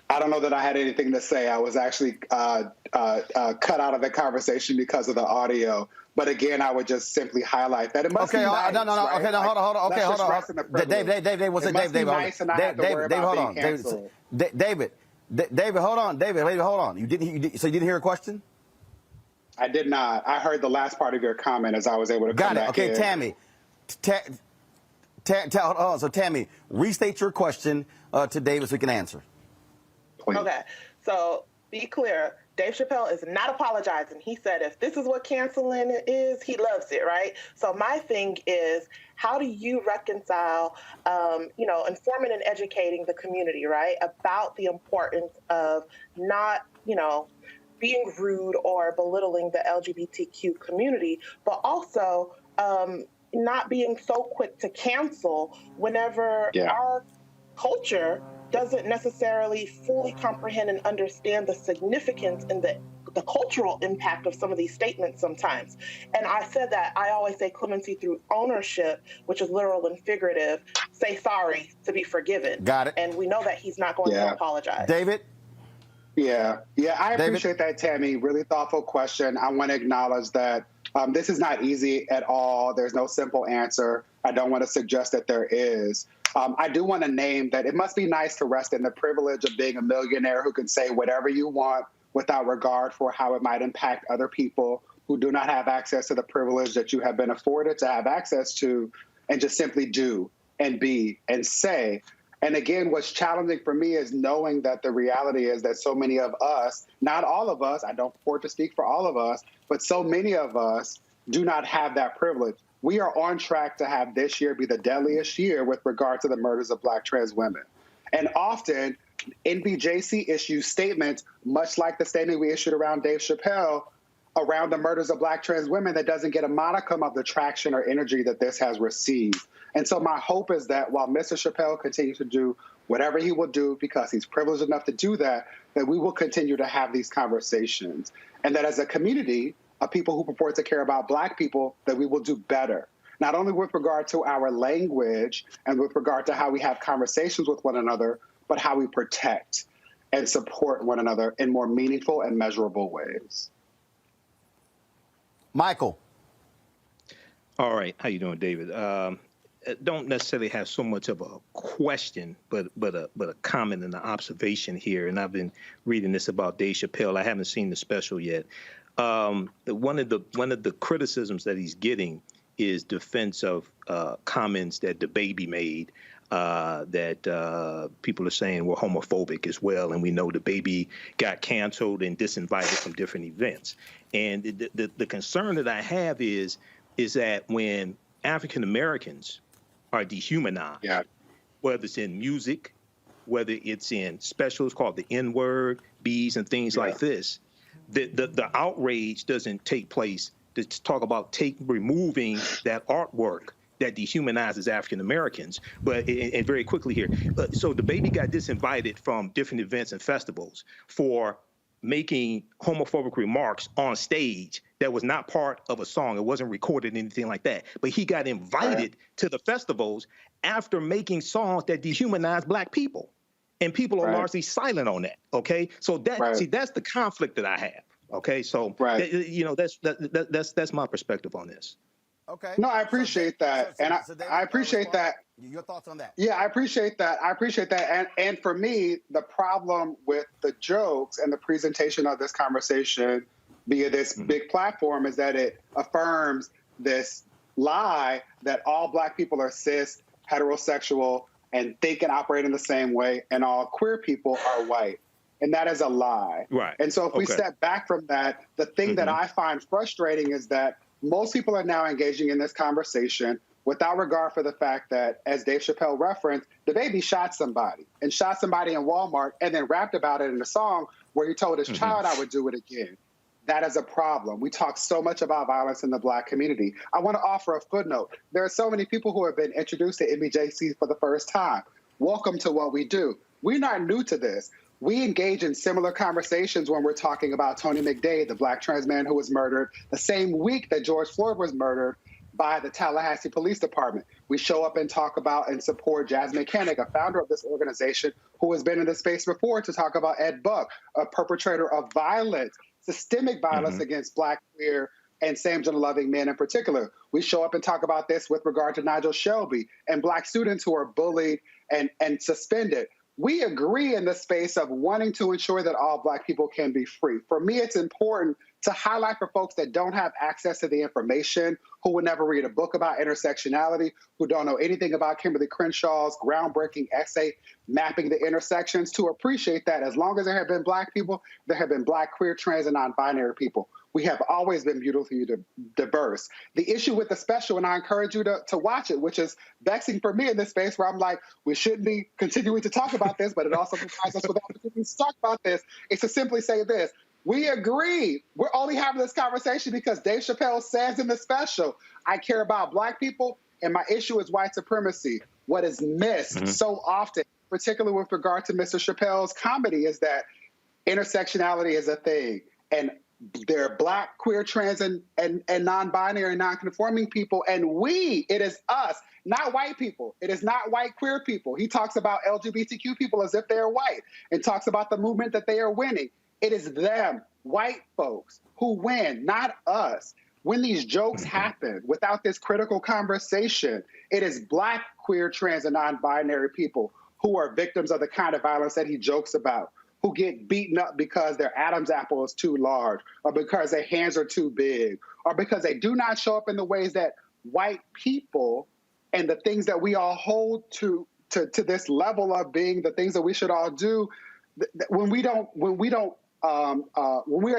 I don't know that I had anything to say. I was actually cut out of the conversation because of the audio. But again, I would just simply highlight that it must be nice. No. Right? Okay, no, hold on. Dave, what's it? Dave, hold on. David, David, hold on. David, hold on. So you didn't hear a question? I did not. I heard the last part of your comment as I was able to come back Okay, in. Tammy. Hold on. So, Tammy, restate your question to David so we can answer. Please. Okay. So, be clear. Dave Chappelle is not apologizing. He said if this is what canceling is, he loves it, right? So my thing is, how do you reconcile, informing and educating the community, right, about the importance of not, being rude or belittling the LGBTQ community, but also not being so quick to cancel whenever our culture doesn't necessarily fully comprehend and understand the significance and the cultural impact of some of these statements sometimes. And I said that I always say clemency through ownership, which is literal and figurative. Say sorry to be forgiven. Got it. And we know that he's not going to apologize. David? Yeah, I appreciate that, Tammy. Really thoughtful question. I want to acknowledge that this is not easy at all. There's no simple answer. I don't want to suggest that there is. I do want to name that it must be nice to rest in the privilege of being a millionaire who can say whatever you want without regard for how it might impact other people who do not have access to the privilege that you have been afforded to have access to, and just simply do and be and say. And again, what's challenging for me is knowing that the reality is that so many of us, not all of us, I don't purport to speak for all of us, but so many of us do not have that privilege. We are on track to have this year be the deadliest year with regard to the murders of Black trans women. And often, NBJC issues statements, much like the statement we issued around Dave Chappelle, around the murders of Black trans women that doesn't get a modicum of the traction or energy that this has received. And so my hope is that while Mr. Chappelle continues to do whatever he will do because he's privileged enough to do that, that we will continue to have these conversations. And that as a community of people who purport to care about Black people, that we will do better. Not only with regard to our language and with regard to how we have conversations with one another, but how we protect and support one another in more meaningful and measurable ways. Michael. All right. How you doing, David? Don't necessarily have so much of a question, but a comment and an observation here. And I've been reading this about Dave Chappelle. I haven't seen the special yet. One of the criticisms that he's getting is defense of comments that the baby made that people are saying were homophobic as well. And we know the baby got canceled and disinvited from different events. And the concern that I have is that when African Americans are dehumanized, whether it's in music, whether it's in specials called the N-word, B's, and things like this, the outrage doesn't take place to talk about removing that artwork that dehumanizes African Americans. But and very quickly here, so the baby got disinvited from different events and festivals for making homophobic remarks on stage that was not part of a song. It wasn't recorded, anything like that. But he got invited to the festivals after making songs that dehumanize Black people. And people are largely silent on that, okay? So that's the conflict that I have, okay? So, that's my perspective on this. Okay. No, I appreciate that. I appreciate that. Your thoughts on that? Yeah, I appreciate that. And for me, the problem with the jokes and the presentation of this conversation via this big platform is that it affirms this lie that all Black people are cis, heterosexual, and think and operate in the same way, and all queer people are white. And that is a lie. Right. And so if we step back from that, the thing that I find frustrating is that most people are now engaging in this conversation without regard for the fact that, as Dave Chappelle referenced, the baby shot somebody in Walmart and then rapped about it in a song where he told his child, I would do it again. That is a problem. We talk so much about violence in the Black community. I want to offer a footnote. There are so many people who have been introduced to NBJC for the first time. Welcome to what we do. We're not new to this. We engage in similar conversations when we're talking about Tony McDade, the Black trans man who was murdered the same week that George Floyd was murdered by the Tallahassee Police Department. We show up and talk about and support Jasmine Koenig, a founder of this organization who has been in this space before, to talk about Ed Buck, a perpetrator of violence, systemic violence against Black, queer, and same-gender-loving men in particular. We show up and talk about this with regard to Nigel Shelby and Black students who are bullied and suspended. we agree in the space of wanting to ensure that all Black people can be free. For me, it's important to highlight for folks that don't have access to the information, who would never read a book about intersectionality, who don't know anything about Kimberly Crenshaw's groundbreaking essay mapping the intersections, to appreciate that as long as there have been Black people, there have been Black, queer, trans, and non-binary people. We have always been beautifully diverse. The issue with the special, and I encourage you to watch it, which is vexing for me in this space where I'm like, we shouldn't be continuing to talk about this, but it also provides us with opportunities to talk about this, is to simply say this. We agree. We're only having this conversation because Dave Chappelle says in the special, I care about Black people, and my issue is white supremacy. What is missed so often, particularly with regard to Mr. Chappelle's comedy, is that intersectionality is a thing. And there are Black, queer, trans, and non-binary and non-conforming people. And it is us, not white people. It is not white queer people. He talks about LGBTQ people as if they are white and talks about the movement that they are winning. It is them, white folks, who win, not us. When these jokes happen without this critical conversation, it is Black, queer, trans, and non-binary people who are victims of the kind of violence that he jokes about, who get beaten up because their Adam's apple is too large, or because their hands are too big, or because they do not show up in the ways that white people and the things that we all hold to this level of being the things that we should all do. When we are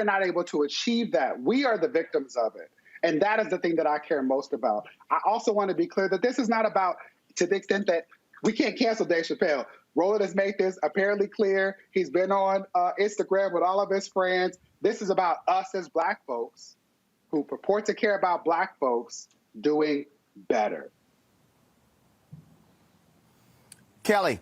not able to achieve that, we are the victims of it. And that is the thing that I care most about. I also want to be clear that this is not about, to the extent that we can't cancel Dave Chappelle. Roland has made this apparently clear. He's been on Instagram with all of his friends. This is about us as Black folks who purport to care about Black folks doing better. Kelly.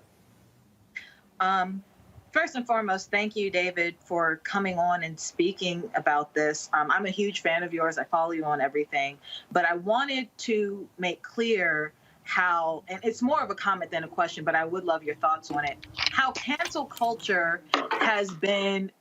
First and foremost, thank you, David, for coming on and speaking about this. I'm a huge fan of yours. I follow you on everything. But I wanted to make clear how, and it's more of a comment than a question, but I would love your thoughts on it, how cancel culture has been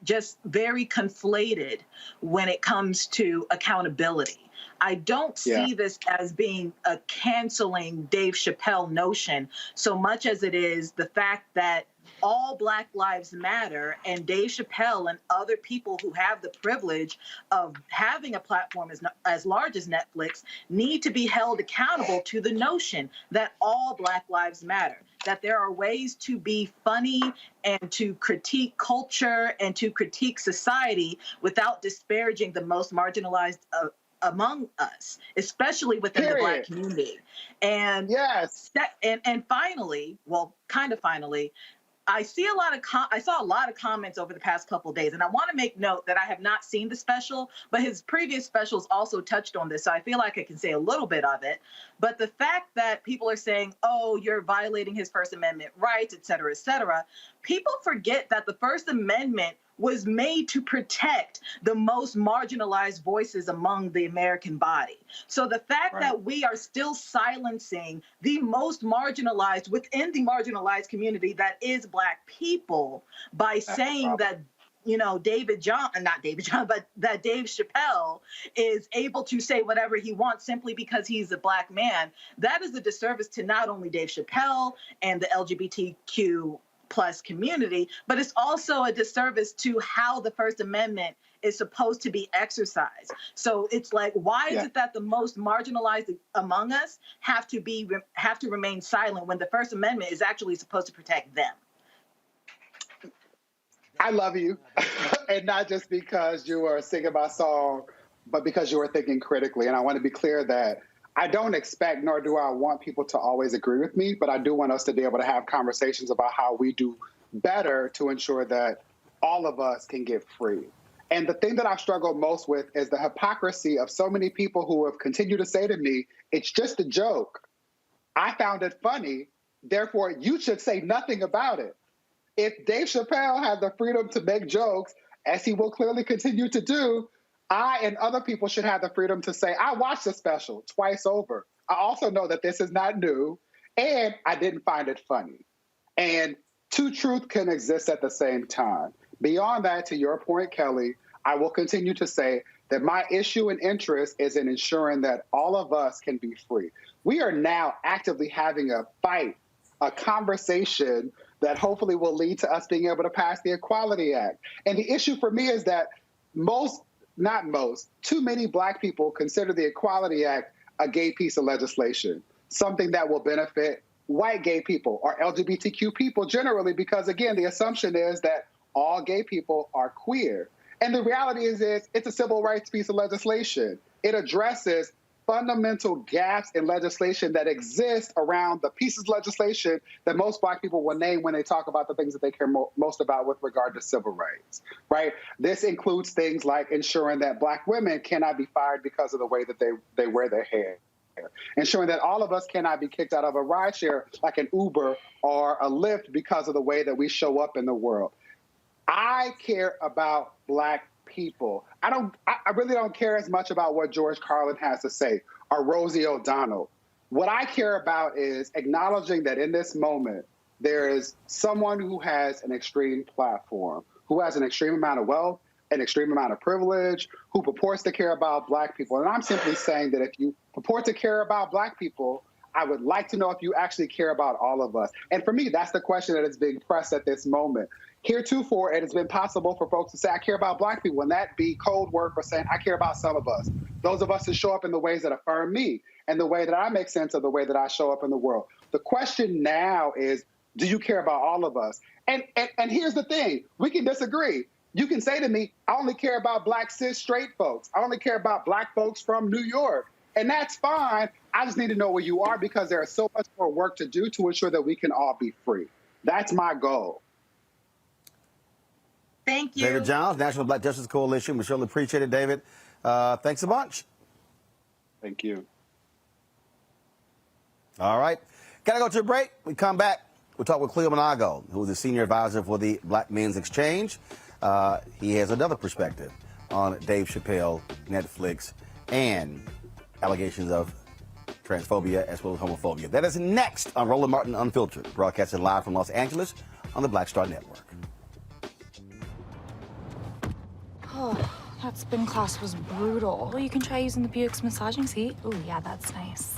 just very conflated when it comes to accountability. I don't see this as being a canceling Dave Chappelle notion so much as it is the fact that all Black lives matter, and Dave Chappelle and other people who have the privilege of having a platform as large as Netflix need to be held accountable to the notion that all Black lives matter, that there are ways to be funny and to critique culture and to critique society without disparaging the most marginalized among us, especially within the Black community. And and finally, well, kind of finally, I saw a lot of comments over the past couple of days, and I want to make note that I have not seen the special, but his previous specials also touched on this, so I feel like I can say a little bit of it. But the fact that people are saying, oh, you're violating his First Amendment rights, et cetera, people forget that the First Amendment was made to protect the most marginalized voices among the American body. So the fact that we are still silencing the most marginalized within the marginalized community that is Black people by saying that, you know, that Dave Chappelle is able to say whatever he wants simply because he's a Black man, that is a disservice to not only Dave Chappelle and the LGBTQ plus community, but it's also a disservice to how the First Amendment is supposed to be exercised. So it's like, why is it that the most marginalized among us have to remain silent when the First Amendment is actually supposed to protect them? I love you, and not just because you are singing my song, but because you are thinking critically. And I want to be clear that I don't expect, nor do I want people to always agree with me, but I do want us to be able to have conversations about how we do better to ensure that all of us can get free. And the thing that I've struggled most with is the hypocrisy of so many people who have continued to say to me, it's just a joke. I found it funny, therefore you should say nothing about it. If Dave Chappelle had the freedom to make jokes, as he will clearly continue to do, I and other people should have the freedom to say, I watched the special twice over. I also know that this is not new, and I didn't find it funny. And two truths can exist at the same time. Beyond that, to your point, Kelly, I will continue to say that my issue and interest is in ensuring that all of us can be free. We are now actively having a fight, a conversation that hopefully will lead to us being able to pass the Equality Act. And the issue for me is that too many Black people consider the Equality Act a gay piece of legislation, something that will benefit white gay people or LGBTQ people generally, because again, the assumption is that all gay people are queer. And the reality is it's a civil rights piece of legislation. It addresses fundamental gaps in legislation that exist around the pieces of legislation that most Black people will name when they talk about the things that they care most about with regard to civil rights, right? This includes things like ensuring that Black women cannot be fired because of the way that they wear their hair, ensuring that all of us cannot be kicked out of a rideshare like an Uber or a Lyft because of the way that we show up in the world. I care about Black people. I really don't care as much about what George Carlin has to say or Rosie O'Donnell. What I care about is acknowledging that in this moment, there is someone who has an extreme platform, who has an extreme amount of wealth, an extreme amount of privilege, who purports to care about Black people. And I'm simply saying that if you purport to care about Black people, I would like to know if you actually care about all of us. And for me, that's the question that is being pressed at this moment. Heretofore, it has been possible for folks to say, I care about Black people, and that be code word for saying, I care about some of us. Those of us who show up in the ways that affirm me and the way that I make sense of the way that I show up in the world. The question now is, do you care about all of us? And here's the thing, we can disagree. You can say to me, I only care about Black cis straight folks. I only care about Black folks from New York. And that's fine. I just need to know where you are because there is so much more work to do to ensure that we can all be free. That's my goal. Thank you. David Johns, National Black Justice Coalition. We surely appreciate it, David. Thanks a bunch. Thank you. All right. Gotta go to a break. We come back. We'll talk with Cleo Monago, who is the senior advisor for the Black Men's Exchange. He has another perspective on Dave Chappelle, Netflix, and allegations of transphobia as well as homophobia. That is next on Roland Martin Unfiltered, broadcasting live from Los Angeles on the Black Star Network. Oh, that spin class was brutal. Well, you can try using the Buick's massaging seat. Oh, yeah, that's nice.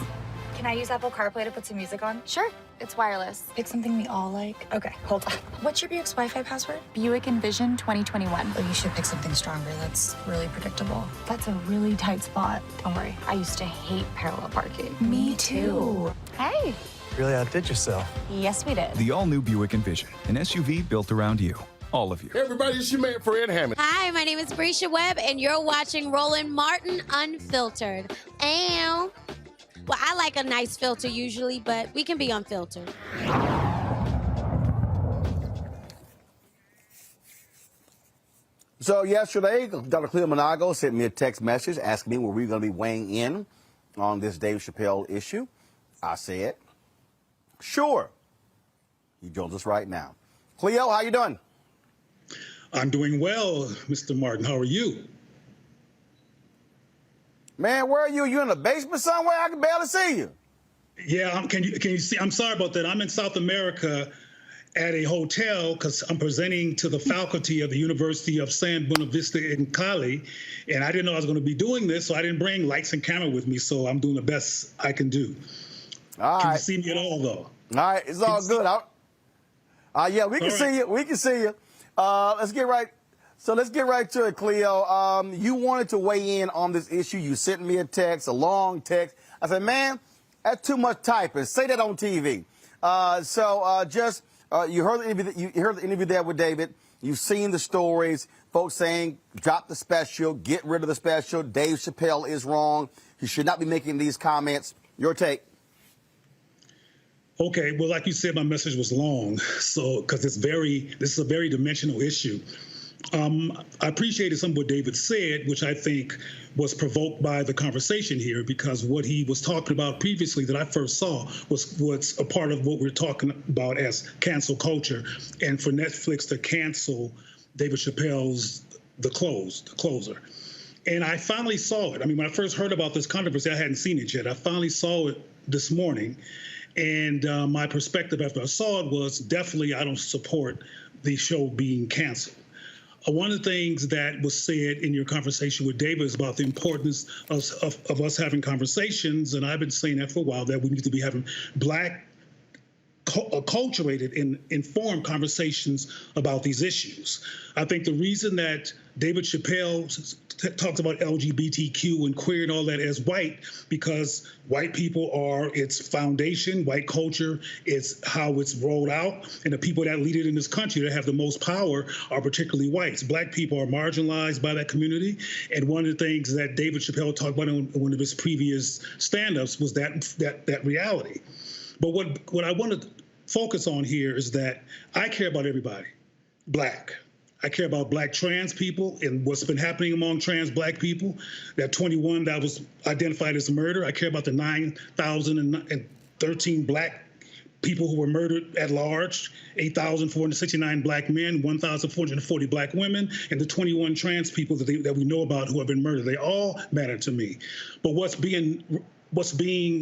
Can I use Apple CarPlay to put some music on? Sure, it's wireless. Pick something we all like. Okay, hold on. What's your Buick's Wi-Fi password? Buick Envision 2021. Oh, you should pick something stronger. That's really predictable. That's a really tight spot. Don't worry, I used to hate parallel parking. Me too. Hey. Really outdid yourself. Yes, we did. The all-new Buick Envision, an SUV built around you. All of you. Hey everybody, it's your man Fred Hammond. Hi, my name is Brescia Webb, and you're watching Roland Martin Unfiltered. Ow. Well, I like a nice filter usually, but we can be unfiltered. So yesterday, Dr. Cleo Monago sent me a text message asking me were we going to be weighing in on this Dave Chappelle issue. I said, sure. He joins us right now. Cleo, how you doing? I'm doing well, Mr. Martin. How are you? Man, where are you? You in the basement somewhere? I can barely see you. Yeah, can you see? I'm sorry about that. I'm in South America at a hotel because I'm presenting to the faculty of the University of San Buenavista in Cali, and I didn't know I was going to be doing this, so I didn't bring lights and camera with me, so I'm doing the best I can do. All right. Can you see me at all, though? All right, it's all good. Yeah, we can see you. We can see you. Let's get right to it, Cleo. You wanted to weigh in on this issue. You sent me a text, a long text. I said, man, that's too much typing. Say that on TV. You heard the interview there with David. You've seen the stories. Folks saying, drop the special, get rid of the special. Dave Chappelle is wrong. He should not be making these comments. Your take. Okay, well, like you said, my message was long, so because this is a very dimensional issue. I appreciated some of what David said, which I think was provoked by the conversation here, because what he was talking about previously that I first saw was a part of what we're talking about as cancel culture, and for Netflix to cancel David Chappelle's The Closer. And I finally saw it. I mean, when I first heard about this controversy, I hadn't seen it yet. I finally saw it this morning. And my perspective after I saw it was definitely I don't support the show being canceled. One of the things that was said in your conversation with David is about the importance of us having conversations, and I've been saying that for a while, that we need to be having Black acculturated and informed conversations about these issues. I think the reason that David Chappelle talks about LGBTQ and queer and all that as white, because white people are its foundation, white culture is how it's rolled out, and the people that lead it in this country that have the most power are particularly whites. Black people are marginalized by that community, and one of the things that David Chappelle talked about in one of his previous stand-ups was that reality. But what I want to focus on here is that I care about everybody, Black. I care about Black trans people and what's been happening among trans Black people. That 21 that was identified as murder. I care about the 9,013 Black people who were murdered at large, 8,469 Black men, 1,440 Black women, and the 21 trans people that we know about who have been murdered. They all matter to me. But what's being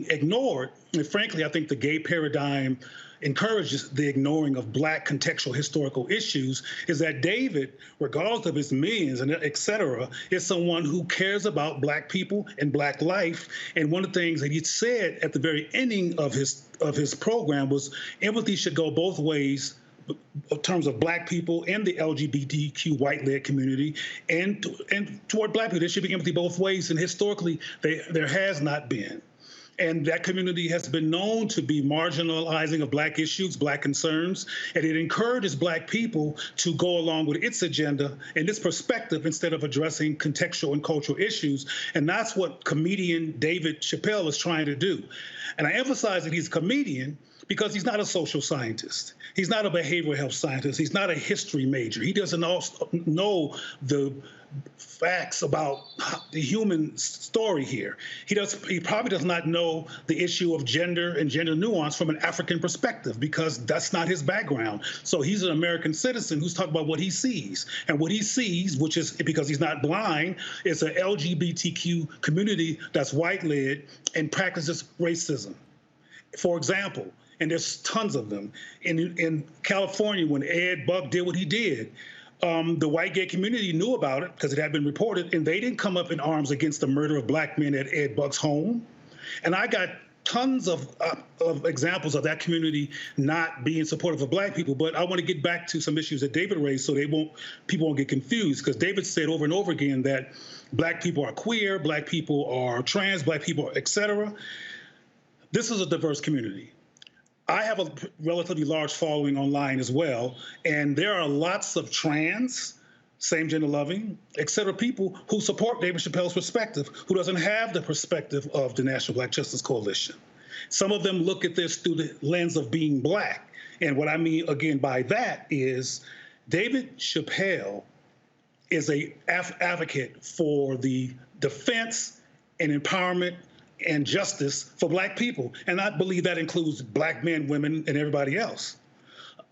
ignored, and frankly, I think the gay paradigm encourages the ignoring of Black contextual historical issues, is that David, regardless of his millions and et cetera, is someone who cares about Black people and Black life. And one of the things that he said at the very ending of his program was empathy should go both ways in terms of Black people and the LGBTQ white-led community, and toward Black people. There should be empathy both ways, and historically there has not been. And that community has been known to be marginalizing of Black issues, Black concerns, and it encourages Black people to go along with its agenda and its perspective instead of addressing contextual and cultural issues. And that's what comedian David Chappelle is trying to do. And I emphasize that he's a comedian because he's not a social scientist. He's not a behavioral health scientist. He's not a history major. He doesn't know the facts about the human story here. He probably does not know the issue of gender and gender nuance from an African perspective, because that's not his background. So he's an American citizen who's talking about what he sees. And what he sees, which is, because he's not blind, is an LGBTQ community that's white-led and practices racism. For example, and there's tons of them, in California, when Ed Buck did what he did, the white gay community knew about it because it had been reported, and they didn't come up in arms against the murder of Black men at Ed Buck's home. And I got tons of examples of that community not being supportive of Black people. But I want to get back to some issues that David raised so people won't get confused, because David said over and over again that Black people are queer, Black people are trans, Black people, et cetera. This is a diverse community. I have a relatively large following online as well, and there are lots of trans, same-gender loving, et cetera, people who support David Chappelle's perspective, who doesn't have the perspective of the National Black Justice Coalition. Some of them look at this through the lens of being Black. And what I mean, again, by that is David Chappelle is an advocate for the defense and empowerment and justice for Black people. And I believe that includes Black men, women, and everybody else.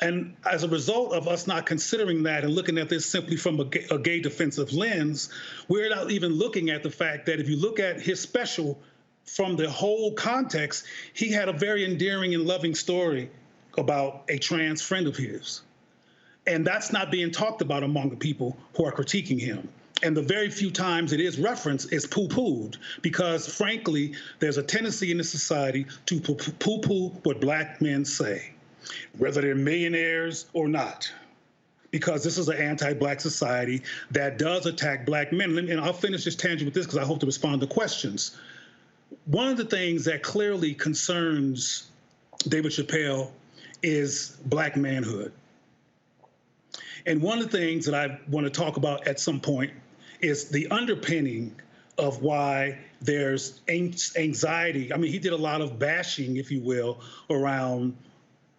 And as a result of us not considering that and looking at this simply from a gay defensive lens, we're not even looking at the fact that if you look at his special from the whole context, he had a very endearing and loving story about a trans friend of his. And that's not being talked about among the people who are critiquing him. And the very few times it is referenced is poo-pooed, because frankly, there's a tendency in this society to poo-poo what Black men say, whether they're millionaires or not, because this is an anti-Black society that does attack Black men. And I'll finish this tangent with this because I hope to respond to questions. One of the things that clearly concerns David Chappelle is Black manhood. And one of the things that I want to talk about at some point is the underpinning of why there's anxiety. I mean, he did a lot of bashing, if you will, around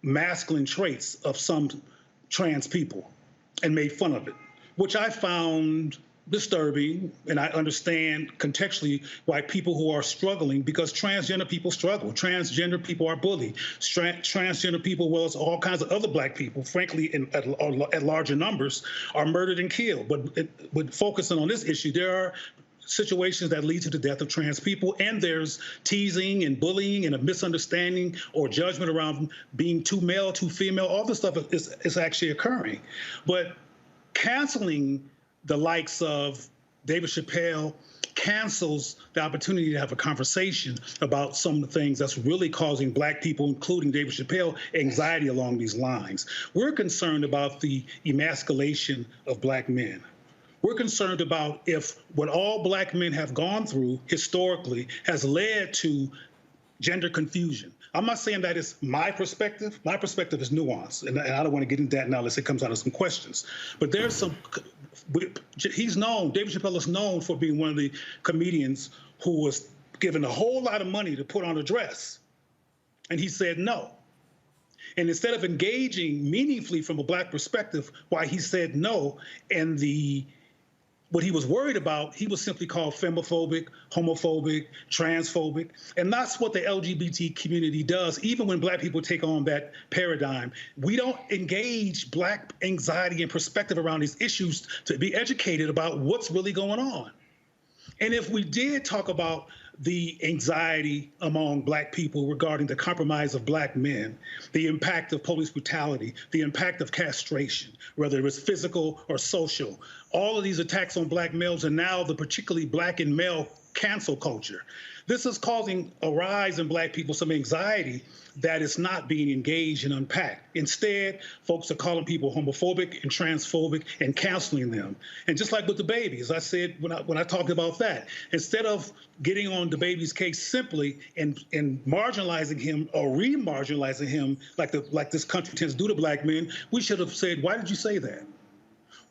masculine traits of some trans people and made fun of it, which I found disturbing. And I understand contextually why people who are struggling, because transgender people struggle. Transgender people are bullied. Transgender people, well as all kinds of other Black people, frankly, at larger numbers, are murdered and killed. But focusing on this issue, there are situations that lead to the death of trans people, and there's teasing and bullying and a misunderstanding or judgment around being too male, too female. All this stuff is actually occurring. But canceling the likes of David Chappelle, cancels the opportunity to have a conversation about some of the things that's really causing Black people, including David Chappelle, anxiety along these lines. We're concerned about the emasculation of Black men. We're concerned about if what all Black men have gone through historically has led to gender confusion. I'm not saying that is my perspective. My perspective is nuanced, and I don't want to get into that now unless it comes out of some questions. But there's some, he's known, David Chappelle is known for being one of the comedians who was given a whole lot of money to put on a dress, and he said no. And instead of engaging meaningfully from a Black perspective why he said no, and what he was worried about, he was simply called femophobic, homophobic, transphobic. And that's what the LGBT community does. Even when Black people take on that paradigm, we don't engage Black anxiety and perspective around these issues to be educated about what's really going on. And if we did talk about the anxiety among Black people regarding the compromise of Black men, the impact of police brutality, the impact of castration, whether it's physical or social, all of these attacks on Black males, and now the particularly Black and male cancel culture. This is causing a rise in Black people some anxiety that is not being engaged and unpacked. Instead, folks are calling people homophobic and transphobic and canceling them. And just like with the baby, as I said when I talked about that, instead of getting on the baby's case simply and marginalizing him or re-marginalizing him like this country tends to do to Black men, we should have said, why did you say that?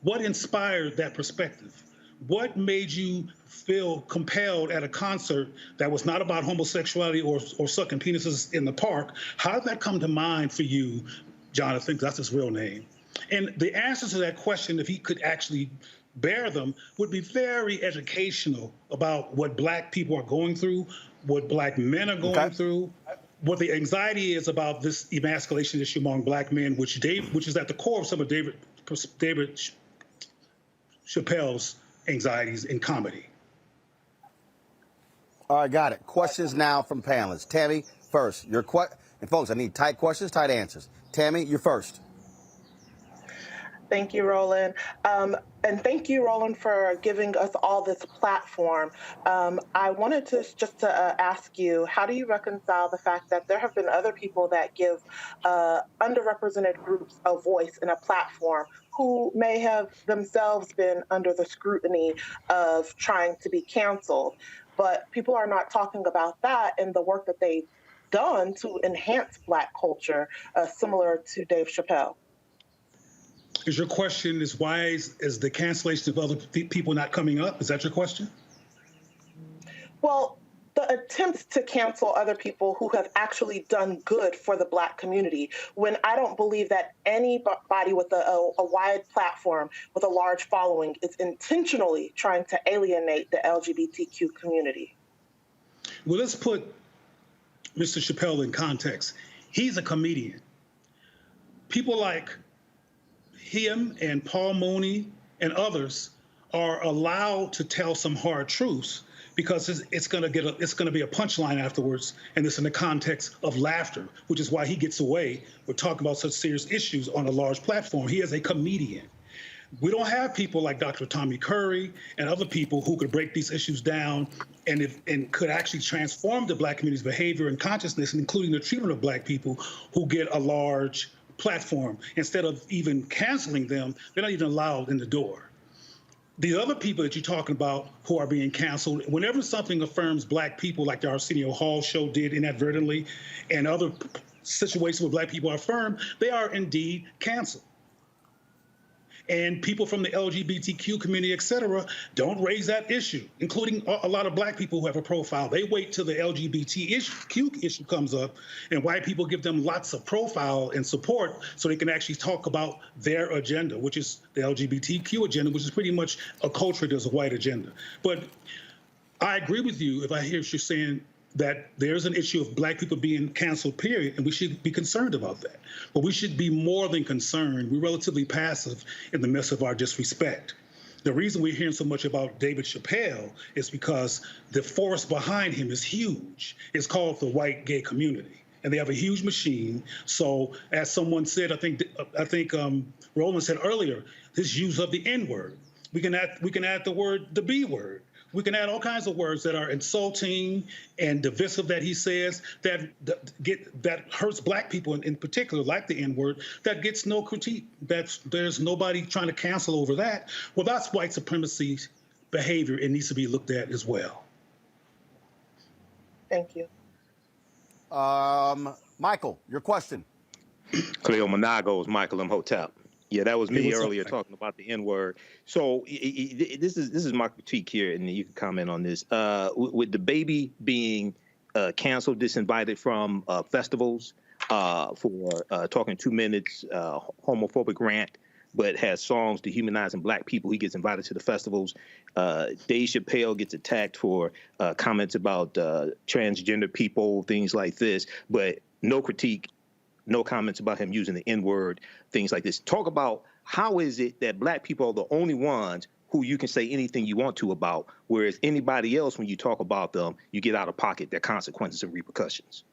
What inspired that perspective? What made you feel compelled at a concert that was not about homosexuality or sucking penises in the park? How did that come to mind for you, Jonathan? That's his real name. And the answers to that question, if he could actually bear them, would be very educational about what Black people are going through, what Black men are going through, what the anxiety is about this emasculation issue among Black men, which is at the core of some of David Chappelle's anxieties in comedy. All right, got it. Questions now from panelists. Tammy, first. And folks, I need tight questions, tight answers. Tammy, you're first. Thank you, Roland. And thank you, Roland, for giving us all this platform. I wanted to just ask you, how do you reconcile the fact that there have been other people that give underrepresented groups a voice and a platform who may have themselves been under the scrutiny of trying to be canceled, but people are not talking about that and the work that they've done to enhance Black culture, similar to Dave Chappelle? Is your question why is the cancellation of other people not coming up? Is that your question? Well, the attempts to cancel other people who have actually done good for the Black community, when I don't believe that anybody with a wide platform, with a large following, is intentionally trying to alienate the LGBTQ community. Well, let's put Mr. Chappelle in context. He's a comedian. People like him and Paul Mooney and others are allowed to tell some hard truths because it's going to be a punchline afterwards, and it's in the context of laughter, which is why he gets away with talking about such serious issues on a large platform. He is a comedian. We don't have people like Dr. Tommy Curry and other people who could break these issues down and could actually transform the Black community's behavior and consciousness, including the treatment of Black people who get a large platform. Instead of even canceling them, they're not even allowed in the door. The other people that you're talking about who are being canceled, whenever something affirms Black people, like the Arsenio Hall show did inadvertently, and other situations where Black people are affirmed, they are indeed canceled. And people from the LGBTQ community, et cetera, don't raise that issue, including a lot of Black people who have a profile. They wait till the LGBTQ issue comes up, and white people give them lots of profile and support so they can actually talk about their agenda, which is the LGBTQ agenda, which is pretty much a culture that's a white agenda. But I agree with you if I hear what you're saying, that there's an issue of Black people being canceled, period, and we should be concerned about that. But we should be more than concerned. We're relatively passive in the midst of our disrespect. The reason we're hearing so much about David Chappelle is because the force behind him is huge. It's called the white gay community, and they have a huge machine. So as someone said, I think Roland said earlier, his use of the N-word. We can add the B word. We can add all kinds of words that are insulting and divisive that he says that hurts black people in particular, like the N-word, that gets no critique. There's nobody trying to cancel over that. Well, that's white supremacy behavior. It needs to be looked at as well. Thank you. Michael, your question. Cleo Monagos, Michael Imhotep. Yeah, that was me earlier talking about the N-word. So this is my critique here, and you can comment on this. With the baby being canceled, disinvited from festivals for talking 2 minutes, homophobic rant, but has songs dehumanizing black people. He gets invited to the festivals. Dave Chappelle gets attacked for comments about transgender people, things like this, but no critique. No comments about him using the N-word, things like this. Talk about how is it that black people are the only ones who you can say anything you want to about, whereas anybody else, when you talk about them, you get out of pocket their consequences and repercussions.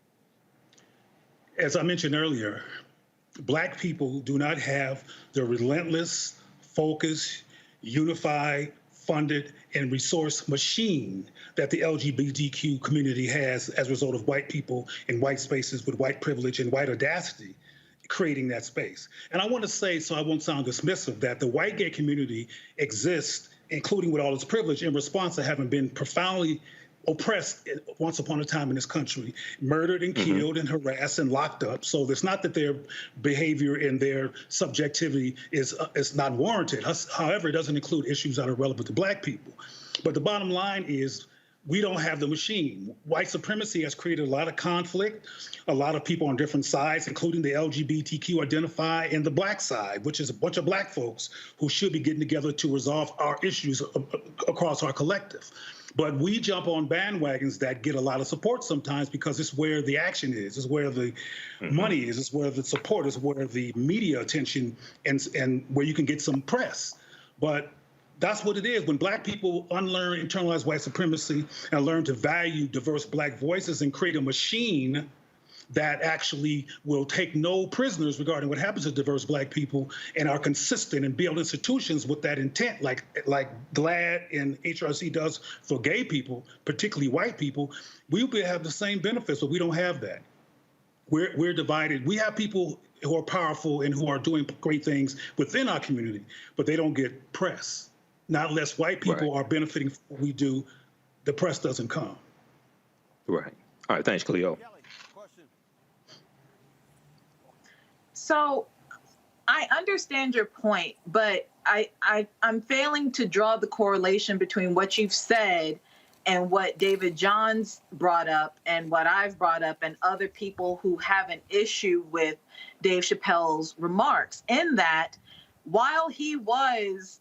As I mentioned earlier, black people do not have the relentless, focused, unified, funded, and resource machine that the LGBTQ community has as a result of white people in white spaces with white privilege and white audacity creating that space. And I want to say, so I won't sound dismissive, that the white gay community exists, including with all its privilege, in response to having been profoundly oppressed once upon a time in this country, murdered and killed and harassed and locked up. So it's not that their behavior and their subjectivity is not warranted. However, it doesn't include issues that are relevant to black people. But the bottom line is we don't have the machine. White supremacy has created a lot of conflict, a lot of people on different sides, including the LGBTQ identify and the black side, which is a bunch of black folks who should be getting together to resolve our issues across our collective. But we jump on bandwagons that get a lot of support sometimes because it's where the action is, it's where the money is, it's where the support is, where the media attention and where you can get some press. But that's what it is. When black people unlearn internalized white supremacy and learn to value diverse black voices and create a machine that actually will take no prisoners regarding what happens to diverse black people and are consistent and build institutions with that intent, like GLAAD and HRC does for gay people, particularly white people, we will have the same benefits, but we don't have that. We're divided. We have people who are powerful and who are doing great things within our community, but they don't get press. Not unless white people are benefiting from what we do, the press doesn't come. Right. All right. Thanks, Cleo. So I understand your point, but I'm failing to draw the correlation between what you've said and what David Johns brought up and what I've brought up and other people who have an issue with Dave Chappelle's remarks, in that while he was,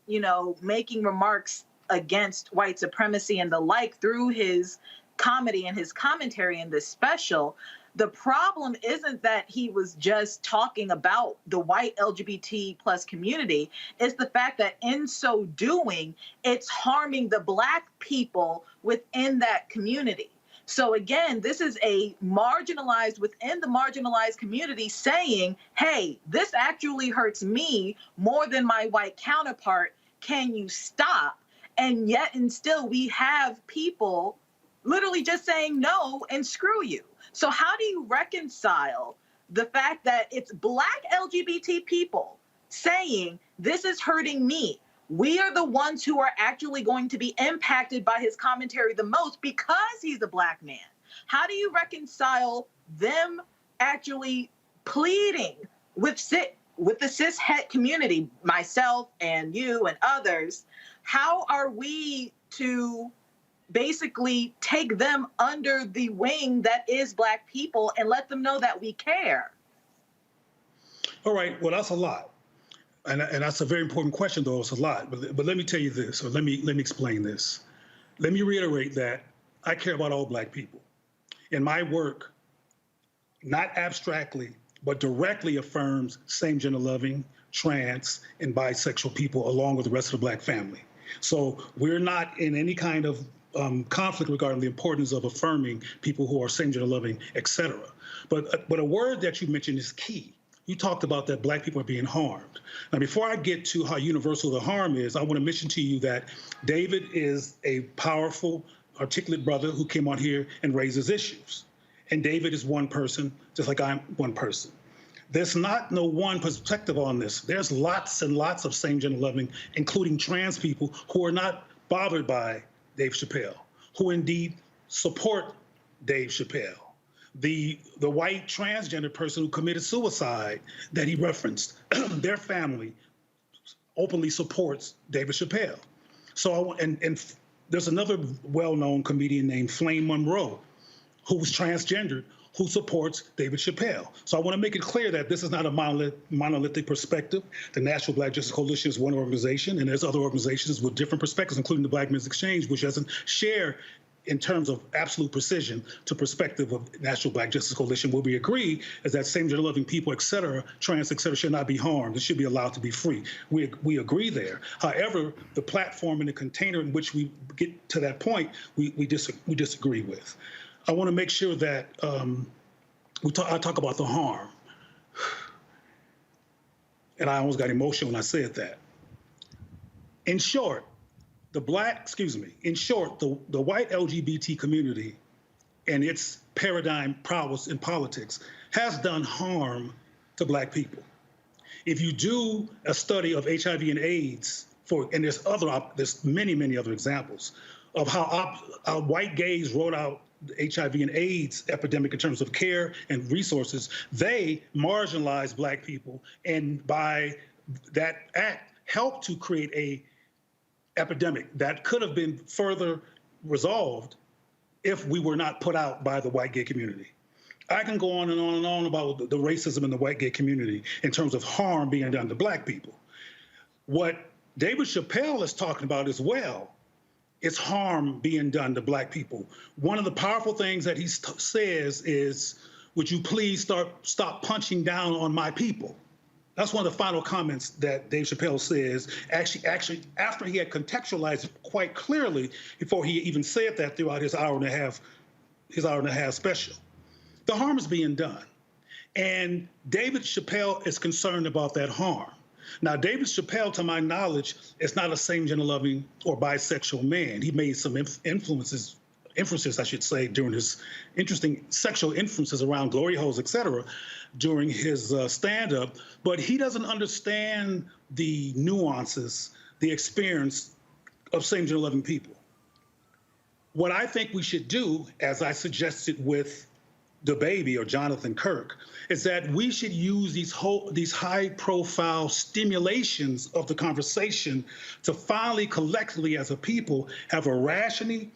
making remarks against white supremacy and the like through his comedy and his commentary in this special, the problem isn't that he was just talking about the white LGBT plus community. It's the fact that in so doing, it's harming the black people within that community. So again, this is a marginalized within the marginalized community saying, hey, this actually hurts me more than my white counterpart. Can you stop? And yet and still we have people literally just saying no and screw you. So how do you reconcile the fact that it's black LGBT people saying this is hurting me? We are the ones who are actually going to be impacted by his commentary the most because he's a black man. How do you reconcile them actually pleading with the cis het community, myself and you and others? How are we to basically take them under the wing that is black people and let them know that we care? All right, well, that's a lot. And that's a very important question, though. It's a lot. But let me tell you this, or let me explain this. Let me reiterate that I care about all black people. And my work, not abstractly, but directly affirms same-gender loving, trans, and bisexual people, along with the rest of the black family. So we're not in any kind of conflict regarding the importance of affirming people who are same-gender loving, et cetera. But a word that you mentioned is key. you talked about that black people are being harmed. Now, before I get to how universal the harm is, I want to mention to you that David is a powerful, articulate brother who came on here and raises issues. And David is one person, just like I'm one person. There's not no one perspective on this. There's lots and lots of same-gender loving, including trans people, who are not bothered by Dave Chappelle, who indeed support Dave Chappelle. The white transgender person who committed suicide that he referenced, their family openly supports David Chappelle. So, and there's another well-known comedian named Flame Monroe, who's transgendered, who supports David Chappelle. So I want to make it clear that this is not a monolithic perspective. The National Black Justice Coalition is one organization, and there's other organizations with different perspectives, including the Black Men's Exchange, which doesn't share in terms of absolute precision to perspective of National Black Justice Coalition. Where we agree is that same-gender loving people, et cetera, trans, et cetera, should not be harmed. It should be allowed to be free. We agree there. However, the platform and the container in which we get to that point, we disagree with. I want to make sure that I talk about the harm. And I almost got emotional when I said that. In short, the white LGBT community and its paradigm prowess in politics has done harm to black people. If you do a study of HIV and AIDS, and there's many, many other examples of how white gays wrote out the HIV and AIDS epidemic in terms of care and resources, they marginalized black people, and by that act helped to create a epidemic that could have been further resolved if we were not put out by the white gay community. I can go on and on and on about the racism in the white gay community in terms of harm being done to black people. What David Chappelle is talking about as well is harm being done to black people. One of the powerful things that he says is, would you please stop punching down on my people? That's one of the final comments that Dave Chappelle says, actually after he had contextualized it quite clearly before he even said that throughout his hour and a half special. The harm is being done. And David Chappelle is concerned about that harm. Now, David Chappelle, to my knowledge, is not a same-gender loving or bisexual man. He made some inferences, I should say, during his interesting sexual inferences around glory holes, et cetera, during his stand-up. But he doesn't understand the nuances, the experience of same-gender loving people. What I think we should do, as I suggested with the baby or Jonathan Kirk, is that we should use these high-profile stimulations of the conversation to finally, collectively, as a people, have a rational,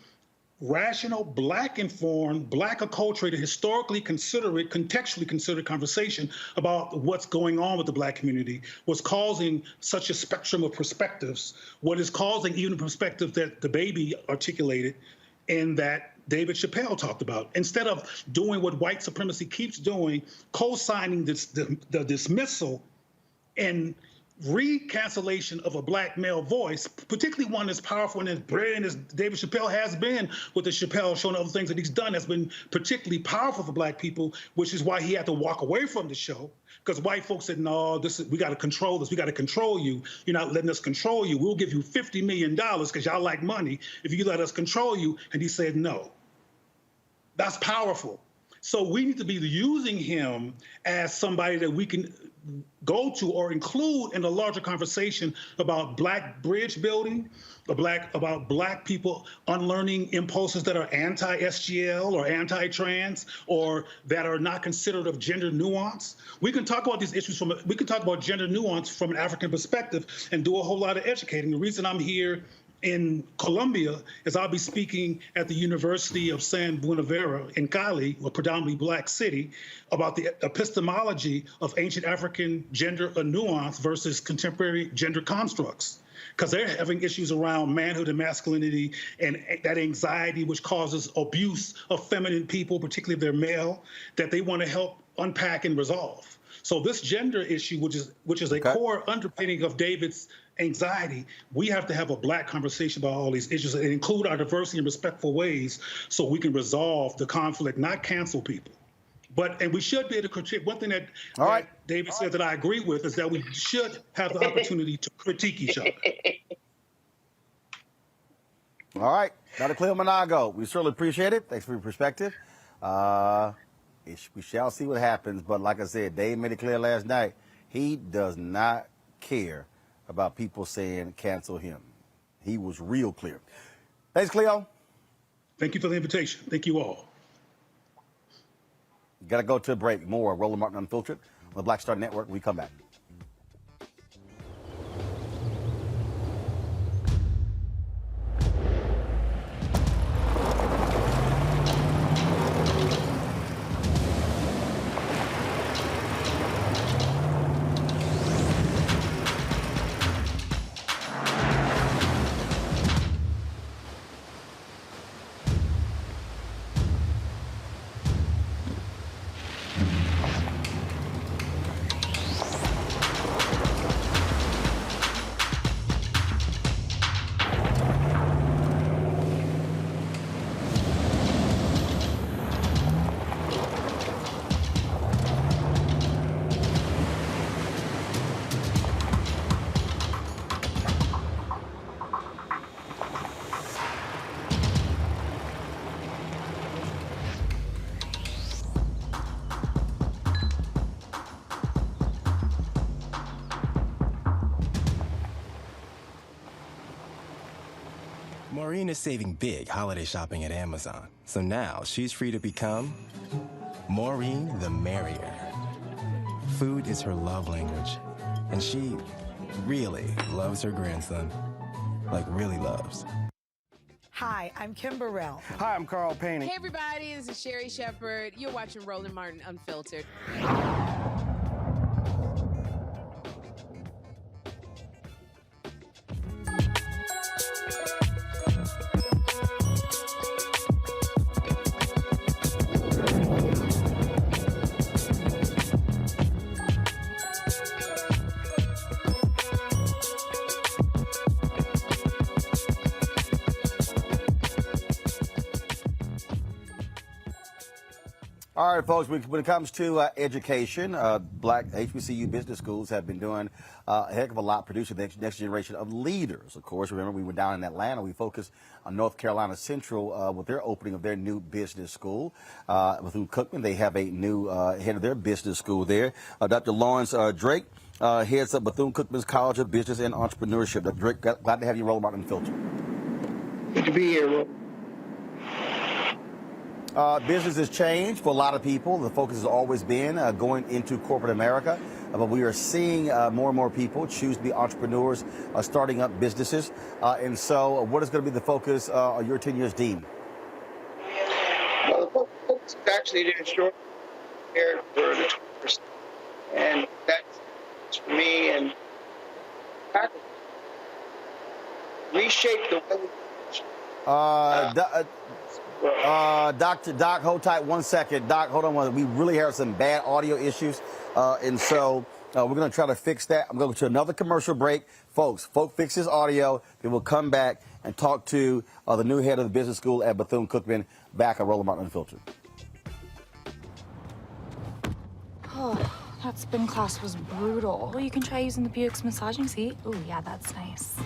Black-informed, Black-acculturated, historically considerate, contextually considered conversation about what's going on with the Black community, what's causing such a spectrum of perspectives, what is causing even a perspective that the baby articulated and that David Chappelle talked about. Instead of doing what white supremacy keeps doing, co-signing the dismissal and re-cancellation of a Black male voice, particularly one as powerful and as brilliant as David Chappelle has been with the Chappelle Show and other things that he's done, has been particularly powerful for Black people, which is why he had to walk away from the show, because white folks said, no, we got to control this. We got to control you. You're not letting us control you. We'll give you $50 million because y'all like money if you let us control you. And he said, no. That's powerful. So we need to be using him as somebody that we can go to or include in a larger conversation about Black bridge building, about Black people unlearning impulses that are anti-SGL or anti-trans or that are not considered of gender nuance. We can talk about these issues we can talk about gender nuance from an African perspective and do a whole lot of educating. The reason I'm here in Colombia is I'll be speaking at the University of San Buenaventura in Cali, a predominantly Black city, about the epistemology of ancient African gender nuance versus contemporary gender constructs. Because they're having issues around manhood and masculinity and that anxiety which causes abuse of feminine people, particularly if they're male, that they want to help unpack and resolve. So this gender issue, which is a core underpinning of David's anxiety, we have to have a Black conversation about all these issues and include our diversity in respectful ways so we can resolve the conflict, not cancel people, And we should be able to critique. One thing that David said that I agree with is that we should have the opportunity to critique each other. All right, Dr. Cleo Monago, we certainly appreciate it. Thanks for your perspective. We shall see what happens, but like I said, Dave made it clear last night, he does not care about people saying cancel him. He was real clear. Thanks, Cleo. Thank you for the invitation. Thank you all. Got to go to a break. More Roland Martin Unfiltered on the Black Star Network. We come back. Maureen is saving big holiday shopping at Amazon, so now she's free to become Maureen the Merrier. Food is her love language, and she really loves her grandson. Like, really loves. Hi, I'm Kim Burrell. Hi, I'm Carl Payne. Hey, everybody, this is Sherry Shepherd. You're watching Roland Martin Unfiltered. All right, folks, when it comes to education, black HBCU business schools have been doing a heck of a lot, producing the next generation of leaders. Of course, remember, we were down in Atlanta. We focused on North Carolina Central with their opening of their new business school. Bethune-Cookman, they have a new head of their business school there. Dr. Lawrence Drake heads up Bethune-Cookman's College of Business and Entrepreneurship. Dr. Drake, glad to have you, Roland Martin Unfiltered. Good to be here, Roland. Business has changed for a lot of people. The focus has always been going into corporate America, but we are seeing more and more people choose to be entrepreneurs, starting up businesses. And so what is going to be the focus on your tenure as dean? Well, the focus is actually to ensure here for the 20%. And that's for me and reshape the way. Doc, hold tight 1 second. Doc, hold on. We really have some bad audio issues. And so we're going to try to fix that. I'm going to another commercial break. Folks, fix his audio. Then we'll come back and talk to the new head of the business school at Bethune-Cookman back on Roland Martin Unfiltered. Oh, that spin class was brutal. Well, you can try using the Buick's massaging seat. Oh, yeah, that's nice.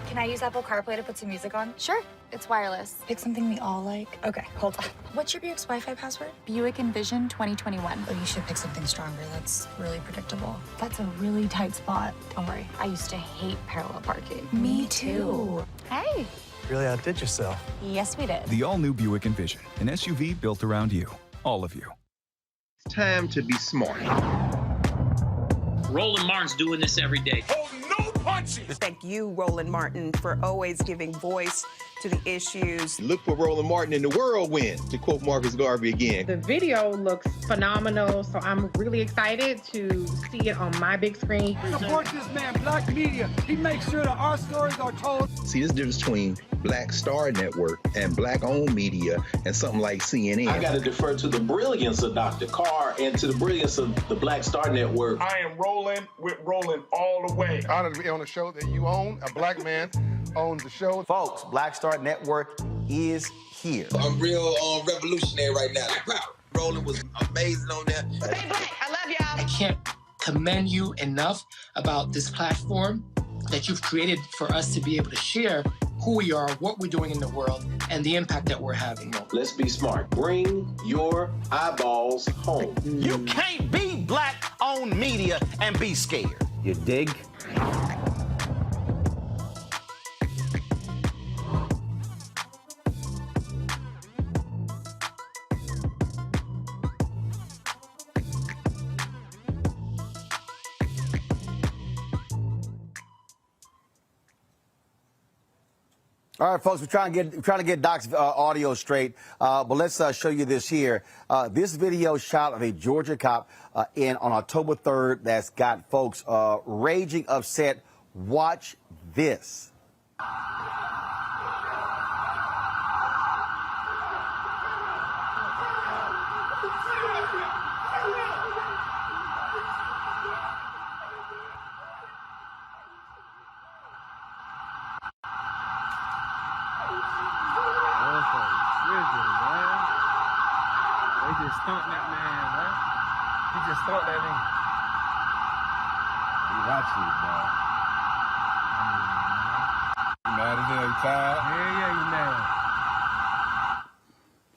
Can I use Apple CarPlay to put some music on? Sure, it's wireless. Pick something we all like. Okay, hold on. What's your Buick's Wi-Fi password? Buick Envision 2021. Oh, you should pick something stronger. That's really predictable. That's a really tight spot. Don't worry, I used to hate parallel parking. Me too. Hey. Really outdid yourself. Yes, we did. The all-new Buick Envision, an SUV built around you, all of you. It's time to be smart. Roland Martin's doing this every day. Oh, no punches! Thank you, Roland Martin, for always giving voice to the issues. Look for Roland Martin in the whirlwind, to quote Marcus Garvey again. The video looks phenomenal, so I'm really excited to see it on my big screen. Support this man, Black Media. He makes sure that our stories are told. See, this difference between Black Star Network and Black-owned media and something like CNN. I got to defer to the brilliance of Dr. Carr and to the brilliance of the Black Star Network. I am rolling with Roland all the way. Honored to be on a show that you own. A black man owns the show. Folks, Black Star Network is here. I'm real revolutionary right now. Roland was amazing on there. Stay black. I love y'all. I can't commend you enough about this platform that you've created for us to be able to share who we are, what we're doing in the world, and the impact that we're having. Let's be smart. Bring your eyeballs home. You can't be black-owned media and be scared. You dig? All right, folks, we're trying to get Doc's audio straight, but let's show you this here. This video shot of a Georgia cop on October 3rd that's got folks raging upset. Watch this. They just stumped that man, man. He just stumped that nigga. He watching it, bro. You mad as hell? You tired? Yeah, you mad.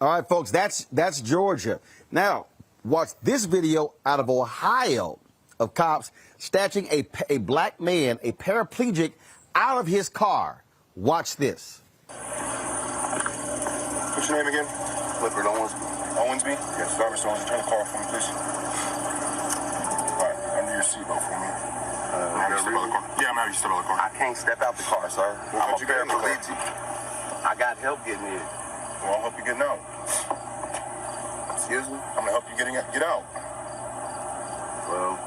All right, folks, that's Georgia. Now, watch this video out of Ohio of cops snatching a black man, a paraplegic, out of his car. Watch this. What's your name again? Clifford Owensby? Yes, sir. Mr. Owensby, turn the car off for me, please. All right, under your seatbelt for me. Yeah, I'm having you step out of the car. I can't step out the car, sir. I'm a paraplegic. I got help getting in. Well, I'll help you getting out. Excuse me? I'm gonna help you get out. Well,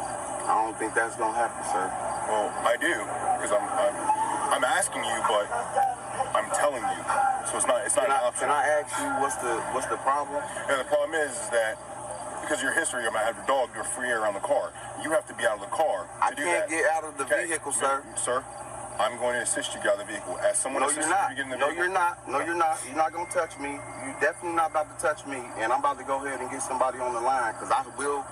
I don't think that's gonna happen, sir. Well, I do, because I'm asking you, but I'm telling you. So it's not an option. Can I ask you what's the problem? Yeah, the problem is that because of your history, I'm gonna have your dog do a free air around the car. You have to be out of the car. I can't get out of the vehicle, sir. Sir, I'm going to assist you get out of the vehicle. As someone assists you to get in the vehicle. No, you're not. No, you're not. You're not gonna touch me. You're definitely not about to touch me. And I'm about to go ahead and get somebody on the line because it will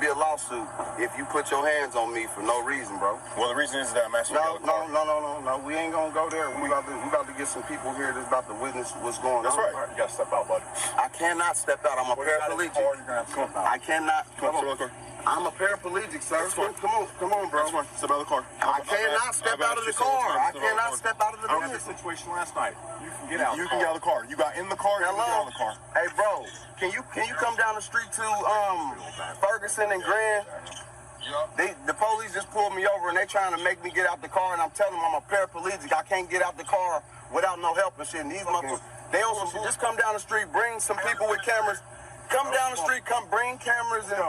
be a lawsuit if you put your hands on me for no reason, bro. Well, the reason is that I'm asking you. No. We ain't gonna go there. We about to get some people here that's about to witness what's going on. That's right. You gotta step out, buddy. I cannot step out. I'm a paraplegic. I cannot. Come on. I'm a paraplegic, sir. Come on, bro. Step out of the car. I cannot step out of the car. I cannot step out of the vehicle. I had this situation last night. You can get out. You can get out of the car. You got in the car. Hello? You can get out of the car. Hey, bro. Can you come down the street to Ferguson and Grand? The police just pulled me over and they trying to make me get out the car, and I'm telling them I'm a paraplegic. I can't get out the car without no help and shit. And these motherfuckers, they also should just come down the street, bring some people with cameras. Come down the street, bring cameras and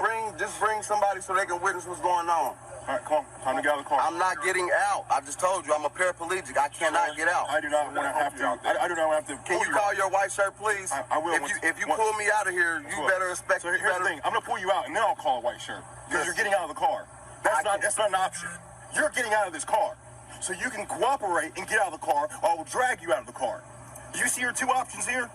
bring somebody so they can witness what's going on. All right, come on. Time to get out of the car. I'm not getting out. I just told you I'm a paraplegic. I cannot get out. I do not want to have to. I do not want to have to. Can you call your white shirt, please? I will. If you pull me out of here, you better expect. So here's the thing. I'm gonna pull you out and then I'll call a white shirt because you're getting out of the car. That's not an option. You're getting out of this car, so you can cooperate and get out of the car, or I will drag you out of the car. Do you see your two options here?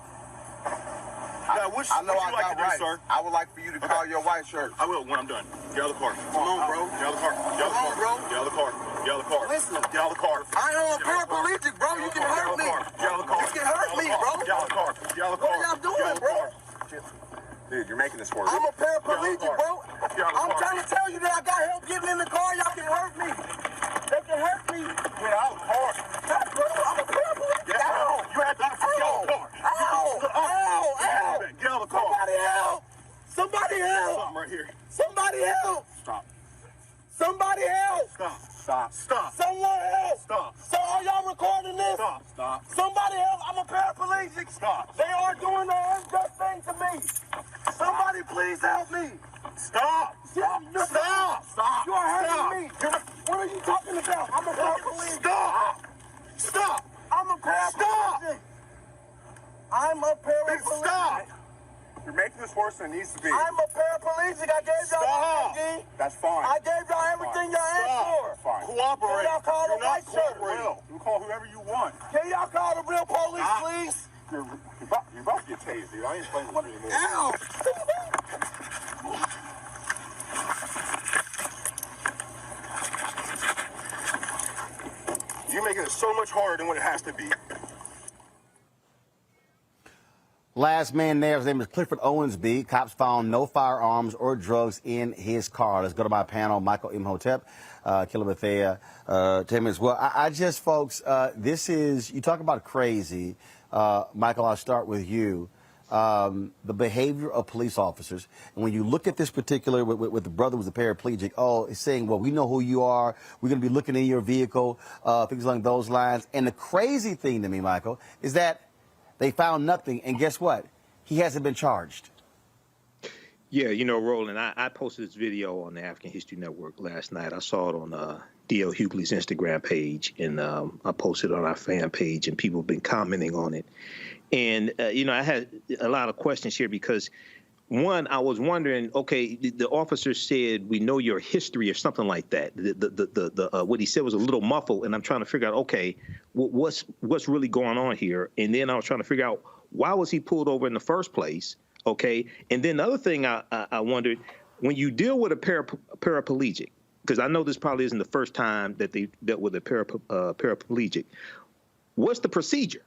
Now, which would you like to do, sir? I would like for you to call your white shirt. I will when I'm done. Get out of the car. Come on, bro. Get out of the car. Get out of the car. Come on, bro. Get out of the car. Get out of the car. Listen. Get out of the car. I am a paraplegic, bro. You can hurt me. Get out of the car. You can hurt me, bro. Get out of the car. Get out of the car. What are y'all doing, bro? Dude, you're making this worse. I'm a paraplegic, bro. I'm trying to tell you that I got help getting in the car. Y'all can hurt me. They can hurt me. Get out of the car. Bro, I'm a paraplegic. Get out. You have to get out of the car. Ow. Get out of the car. Somebody help. Somebody help. Stop right here. Somebody help. Stop. Somebody help. Stop. Someone help. Stop. So are y'all recording this? Stop. Somebody help. I'm a paraplegic. Stop. They are doing the unjust thing to me. Somebody please help me. Stop. You are hurting me. What are you talking about? I'm a paraplegic. Stop. I'm a paraplegic. I'm a paraplegic. Stop. You're making this worse than it needs to be. I'm a paraplegic. I gave y'all my ID. That's fine. I gave y'all everything y'all asked for. That's fine. Cooperate. Can y'all call the white shirt? You call whoever you want. Can y'all call the real police, please? You're about to get tased, dude. I ain't playing with you anymore. Ow! it so much harder than what it has to be. Last man there, his name is Clifford Owensby. Cops found no firearms or drugs in his car. Let's go to my panel, Michael Imhotep, Killer Bethea, Tim as well. I just, folks, this is, you talk about crazy. Michael, I'll start with you. The behavior of police officers. And when you look at this particular, with the brother who's a paraplegic, it's saying, well, we know who you are. We're going to be looking in your vehicle, things along those lines. And the crazy thing to me, Michael, is that they found nothing. And guess what? He hasn't been charged. Yeah, you know, Roland, I posted this video on the African History Network last night. I saw it on D.L. Hughley's Instagram page, and I posted it on our fan page, and people have been commenting on it. And, you know, I had a lot of questions here because, one, I was wondering, okay, the officer said, we know your history or something like that. What he said was a little muffled, and I'm trying to figure out, okay, what's really going on here? And then I was trying to figure out, why was he pulled over in the first place? Okay. And then the other thing I wondered, when you deal with a paraplegic, because I know this probably isn't the first time that they dealt with a paraplegic, what's the procedure?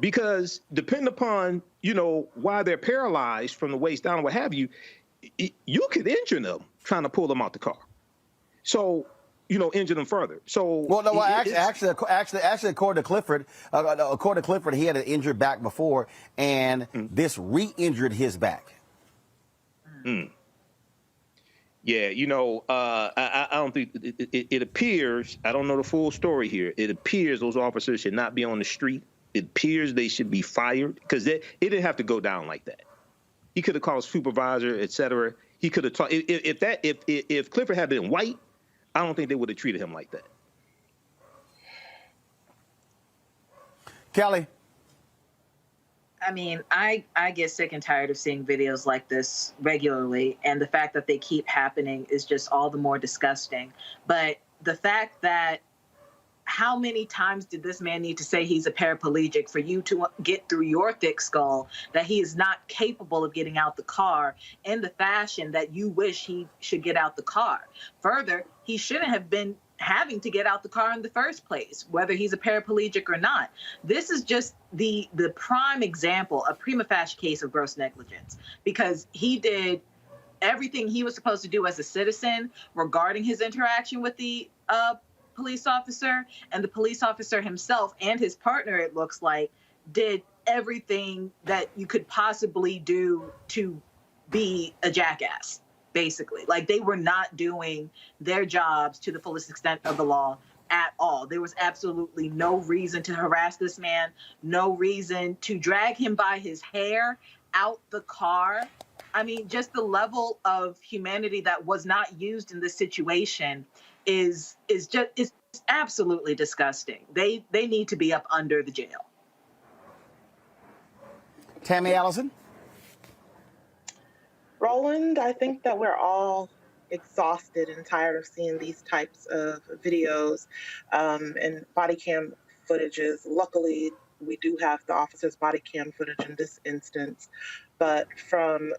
Because depending upon, you know, why they're paralyzed from the waist down or what have you, you could injure them trying to pull them out the car. So, you know, injure them further. So, well, no, actually, according to Clifford, he had an injured back before, and this re-injured his back. Yeah, you know, I don't think it appears. I don't know the full story here. It appears those officers should not be on the street. It appears they should be fired because it didn't have to go down like that. He could have called a supervisor, et cetera. He could have talked. If Clifford had been white, I don't think they would have treated him like that. Kelly. I mean, I get sick and tired of seeing videos like this regularly, and the fact that they keep happening is just all the more disgusting. But the fact that how many times did this man need to say he's a paraplegic for you to get through your thick skull that he is not capable of getting out the car in the fashion that you wish he should get out the car? Further, he shouldn't have been having to get out the car in the first place, whether he's a paraplegic or not. This is just the prime example, a prima facie case of gross negligence, because he did everything he was supposed to do as a citizen regarding his interaction with the police officer, and the police officer himself and his partner, it looks like, did everything that you could possibly do to be a jackass, basically. Like, they were not doing their jobs to the fullest extent of the law at all. There was absolutely no reason to harass this man, no reason to drag him by his hair out the car. I mean, just the level of humanity that was not used in this situation is absolutely disgusting. They need to be up under the jail. Tammy Allison? Roland, I think that we're all exhausted and tired of seeing these types of videos and body cam footages. Luckily, we do have the officer's body cam footage in this instance, but from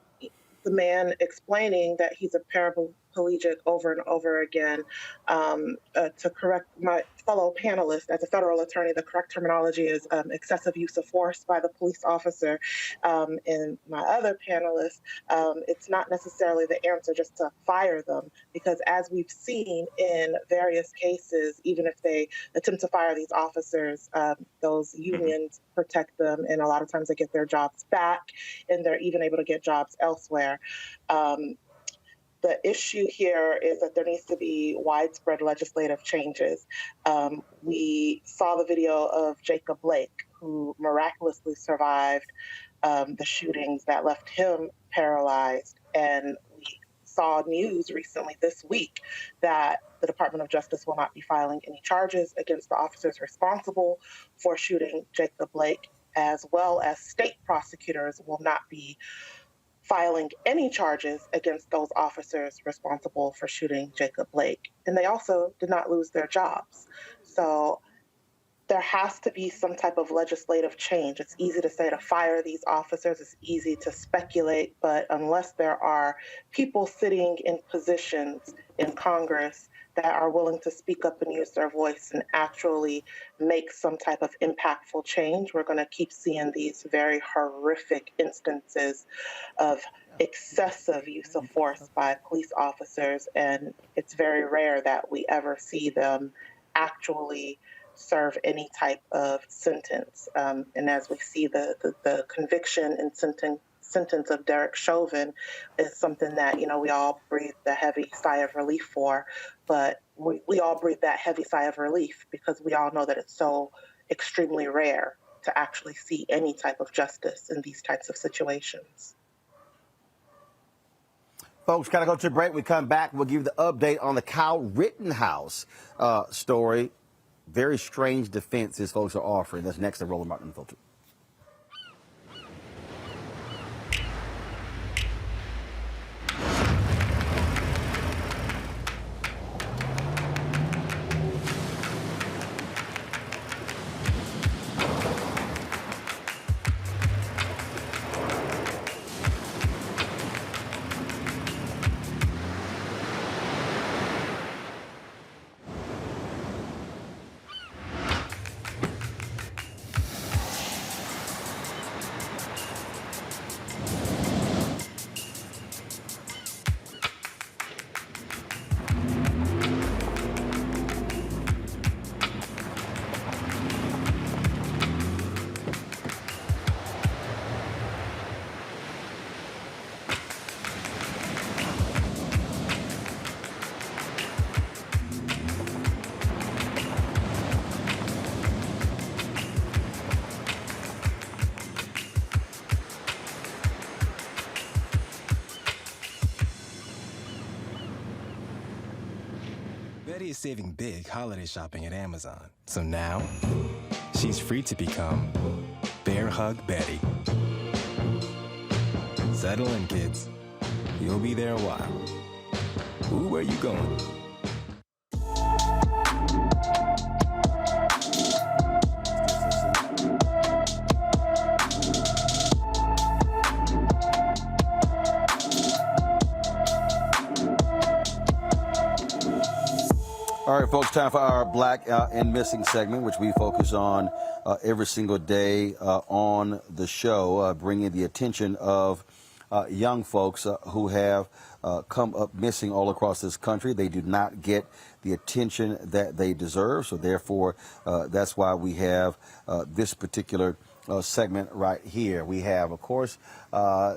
the man explaining that he's a paraplegic over and over again, to correct my fellow panelists, as a federal attorney, the correct terminology is excessive use of force by the police officer. And my other panelists, it's not necessarily the answer just to fire them, because as we've seen in various cases, even if they attempt to fire these officers, those unions protect them, and a lot of times they get their jobs back, and they're even able to get jobs elsewhere. The issue here is that there needs to be widespread legislative changes. We saw the video of Jacob Blake, who miraculously survived the shootings that left him paralyzed. And we saw news recently this week that the Department of Justice will not be filing any charges against the officers responsible for shooting Jacob Blake, as well as state prosecutors will not be filing any charges against those officers responsible for shooting Jacob Blake. And they also did not lose their jobs. So there has to be some type of legislative change. It's easy to say to fire these officers. It's easy to speculate, but unless there are people sitting in positions in Congress that are willing to speak up and use their voice and actually make some type of impactful change, we're going to keep seeing these very horrific instances of excessive use of force by police officers. And it's very rare that we ever see them actually serve any type of sentence. And as we see the conviction and sentence of Derek Chauvin is something that, we all breathe a heavy sigh of relief for, but we all breathe that heavy sigh of relief because we all know that it's so extremely rare to actually see any type of justice in these types of situations. Folks, gotta go to a break. We come back, we'll give you the update on the Kyle Rittenhouse story. Very strange defense these folks are offering. That's next to Roland Martin Unfiltered. Betty is saving big holiday shopping at Amazon. So now, she's free to become Bear Hug Betty. Settle in, kids. You'll be there a while. Ooh, where you going? All right, folks, time for our Black and Missing segment, which we focus on every single day on the show, bringing the attention of young folks who have come up missing all across this country. They do not get the attention that they deserve, so therefore that's why we have this particular segment right here. We have, of course,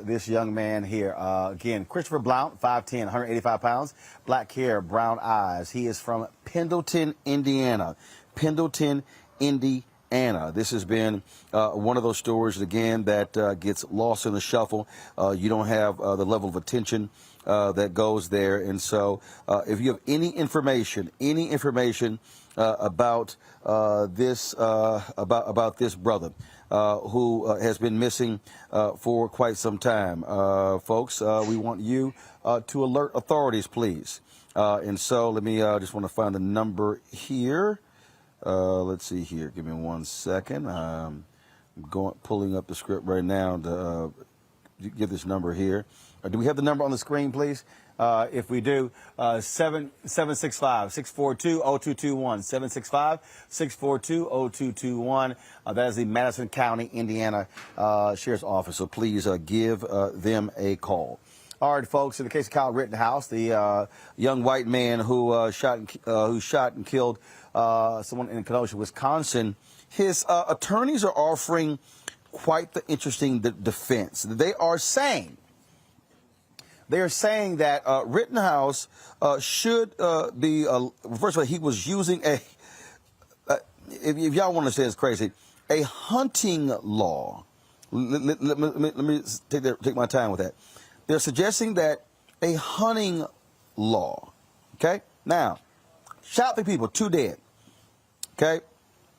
this young man here. Again, Christopher Blount, 5'10", 185 pounds, black hair, brown eyes. He is from Pendleton, Indiana. Pendleton, Indiana. This has been one of those stories, again, that gets lost in the shuffle. You don't have the level of attention that goes there. And so if you have any information about this brother who has been missing for quite some time, folks, we want you to alert authorities, please. And so let me just want to find the number here. Let's see here. Give me 1 second. I'm pulling up the script right now to give this number here. Do we have the number on the screen, please? If we do, 765-642-0221, 765-642-0221. That is the Madison County, Indiana Sheriff's Office. So please give them a call. All right, folks. In the case of Kyle Rittenhouse, the young white man who shot and killed someone in Kenosha, Wisconsin, his attorneys are offering quite the interesting defense. They are saying that Rittenhouse should be, first of all, he was using if y'all want to say it's crazy, a hunting law. Let me take my time with that. They're suggesting that a hunting law, okay? Now, shot the people, 2 dead, okay?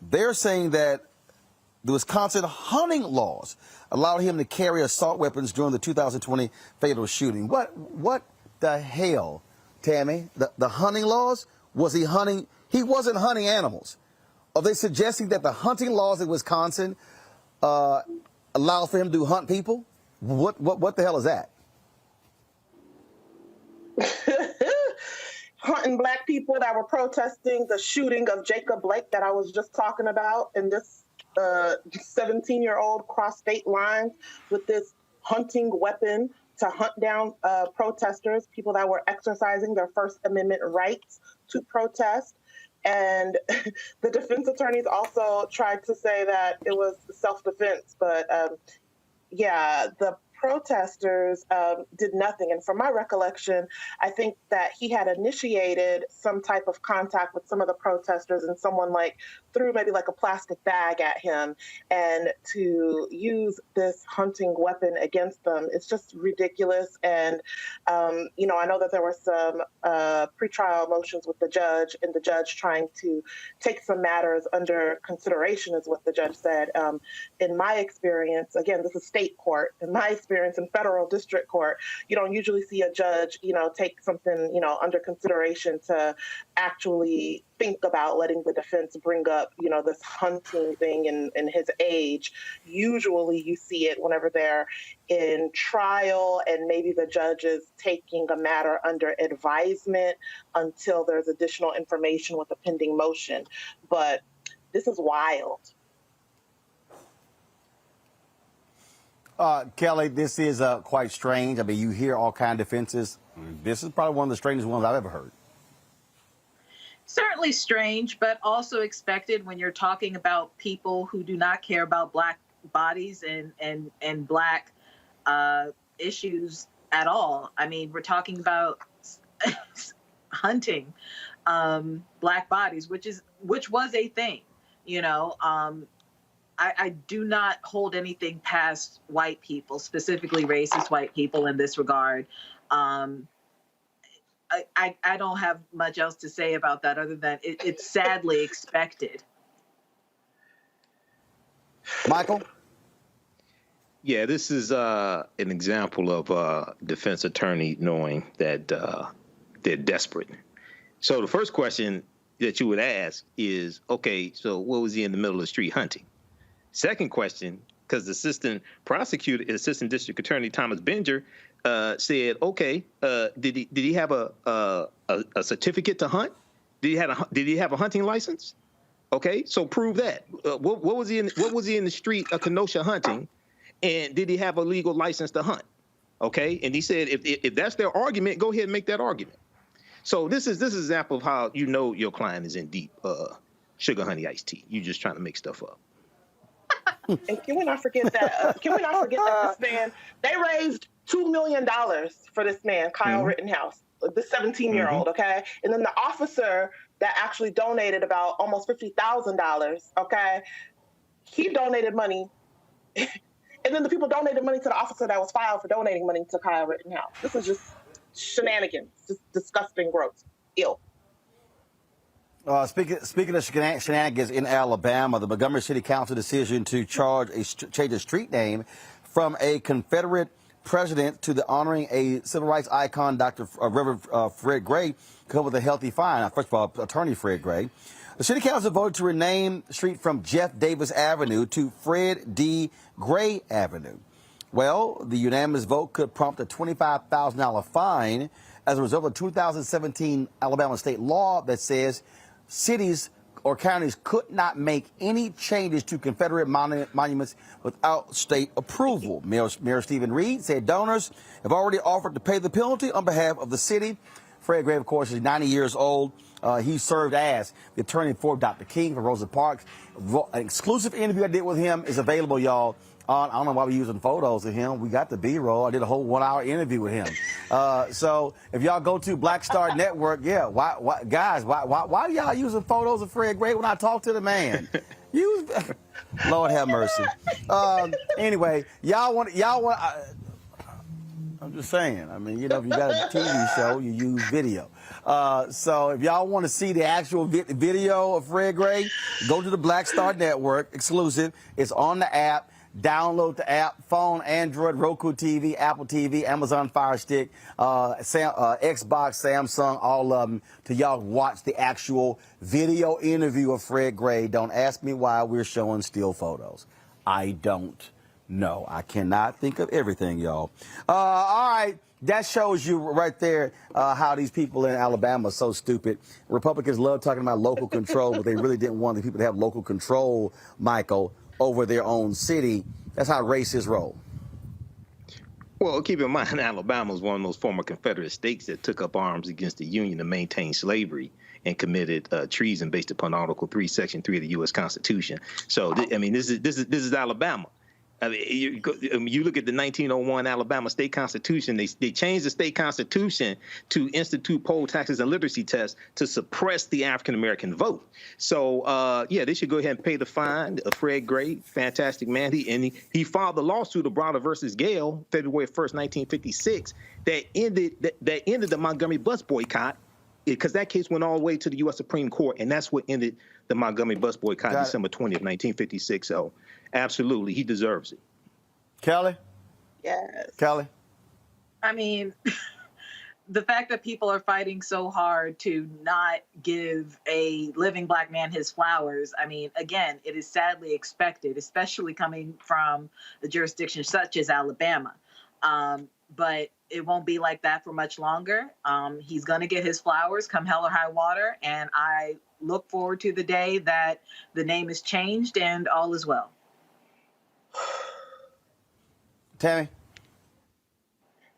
They're saying that the Wisconsin hunting laws allowed him to carry assault weapons during the 2020 fatal shooting. What the hell, Tammy? The hunting laws? Was he hunting? He wasn't hunting animals. Are they suggesting that the hunting laws in Wisconsin allow for him to hunt people? What the hell is that? hunting Black people that were protesting the shooting of Jacob Blake that I was just talking about, and this 17-year-old crossed state lines with this hunting weapon to hunt down protesters, people that were exercising their First Amendment rights to protest. And the defense attorneys also tried to say that it was self-defense, but yeah, the protesters did nothing. And from my recollection, I think that he had initiated some type of contact with some of the protesters, and someone like threw maybe like a plastic bag at him. And to use this hunting weapon against them, it's just ridiculous. And, you know, I know that there were some pretrial motions with the judge, and the judge trying to take some matters under consideration is what the judge said. In my experience, again, this is state court. In my experience in federal district court, you don't usually see a judge, you know, take something, you know, under consideration to actually think about letting the defense bring up, you know, this hunting thing in his age. Usually you see it whenever they're in trial and maybe the judge is taking a matter under advisement until there's additional information with a pending motion. But this is wild. Kelly, this is quite strange. I mean, you hear all kinds of defenses. This is probably one of the strangest ones I've ever heard. Certainly strange, but also expected when you're talking about people who do not care about Black bodies and Black issues at all. I mean, we're talking about hunting Black bodies, which was a thing, you know. I do not hold anything past white people, specifically racist white people in this regard. I don't have much else to say about that other than it's sadly expected. Michael? Yeah, this is an example of a defense attorney knowing that they're desperate. So the first question that you would ask is, okay, so what was he in the middle of the street hunting? Second question, because the assistant district attorney Thomas Benger said, okay, did he have a certificate to hunt? Did he have a hunting license? Okay, so prove that. What was he in the street of Kenosha hunting, and did he have a legal license to hunt? Okay, and he said if that's their argument, go ahead and make that argument. So this is an example of how you know your client is in deep sugar honey iced tea. You're just trying to make stuff up. And can we not forget that? This man, they raised $2 million for this man, Kyle Rittenhouse, the 17-year-old, okay? And then the officer that actually donated about almost $50,000, okay? He donated money. And then the people donated money to the officer that was filed for donating money to Kyle Rittenhouse. This is just shenanigans, just disgusting, gross, ill. Speaking of shenanigans in Alabama, the Montgomery City Council decision to change a street name from a Confederate president to the honoring a civil rights icon, Dr. Reverend Fred Gray, come with a healthy fine. First of all, attorney Fred Gray. The City Council voted to rename the street from Jeff Davis Avenue to Fred D. Gray Avenue. Well, the unanimous vote could prompt a $25,000 fine as a result of a 2017 Alabama state law that says cities or counties could not make any changes to Confederate monuments without state approval. Mayor Stephen Reed said donors have already offered to pay the penalty on behalf of the city. Fred Gray, of course, is 90 years old. He served as the attorney for Dr. King for Rosa Parks. An exclusive interview I did with him is available, y'all. I don't know why we're using photos of him. We got the B-roll. I did a whole 1-hour interview with him. So if y'all go to Black Star Network, yeah, why are y'all using photos of Fred Gray when I talk to the man? Lord have mercy. Anyway, y'all want. I'm just saying. I mean, you know, if you got a TV show, you use video. So if y'all want to see the actual video of Fred Gray, go to the Black Star Network, exclusive. It's on the app. Download the app, phone, Android, Roku TV, Apple TV, Amazon Fire Stick, Xbox, Samsung, all of them, to y'all watch the actual video interview of Fred Gray. Don't ask me why we're showing still photos. I don't know. I cannot think of everything, y'all. All right. That shows you right there how these people in Alabama are so stupid. Republicans love talking about local control, but they really didn't want the people to have local control, Michael, over their own city. That's how racists roll. Well, keep in mind, Alabama was one of those former Confederate states that took up arms against the Union to maintain slavery and committed treason based upon Article 3, Section 3 of the U.S. Constitution. So, I mean, this is Alabama. I mean, you look at the 1901 Alabama state constitution, they changed the state constitution to institute poll taxes and literacy tests to suppress the African-American vote. So, yeah, they should go ahead and pay the fine. Fred Gray, fantastic man. He filed the lawsuit of Browder versus Gale, February 1st, 1956, that ended the Montgomery bus boycott, because that case went all the way to the U.S. Supreme Court, and that's what ended the Montgomery bus boycott December 20th, 1956. So, absolutely, he deserves it. Kelly? Yes. Kelly? I mean, the fact that people are fighting so hard to not give a living Black man his flowers, I mean, again, it is sadly expected, especially coming from a jurisdiction such as Alabama. But it won't be like that for much longer. He's going to get his flowers come hell or high water, and I look forward to the day that the name is changed and all is well. Tammy?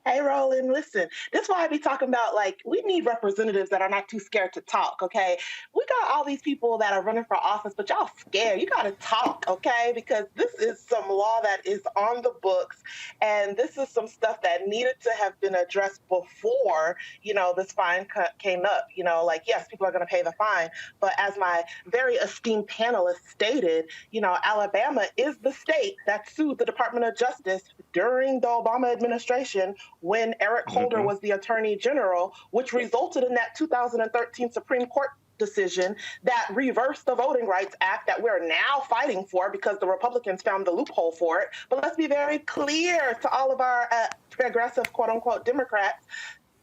Hey, Roland, listen, this is why I be talking about, like, we need representatives that are not too scared to talk, okay? We got all these people that are running for office, but y'all scared. You got to talk, okay? Because this is some law that is on the books, and this is some stuff that needed to have been addressed before, you know, this fine came up. You know, like, yes, people are going to pay the fine, but as my very esteemed panelist stated, you know, Alabama is the state that sued the Department of Justice during the Obama administration when Eric Holder was the Attorney General, which resulted in that 2013 Supreme Court decision that reversed the Voting Rights Act that we're now fighting for because the Republicans found the loophole for it. But let's be very clear to all of our progressive, quote-unquote, Democrats.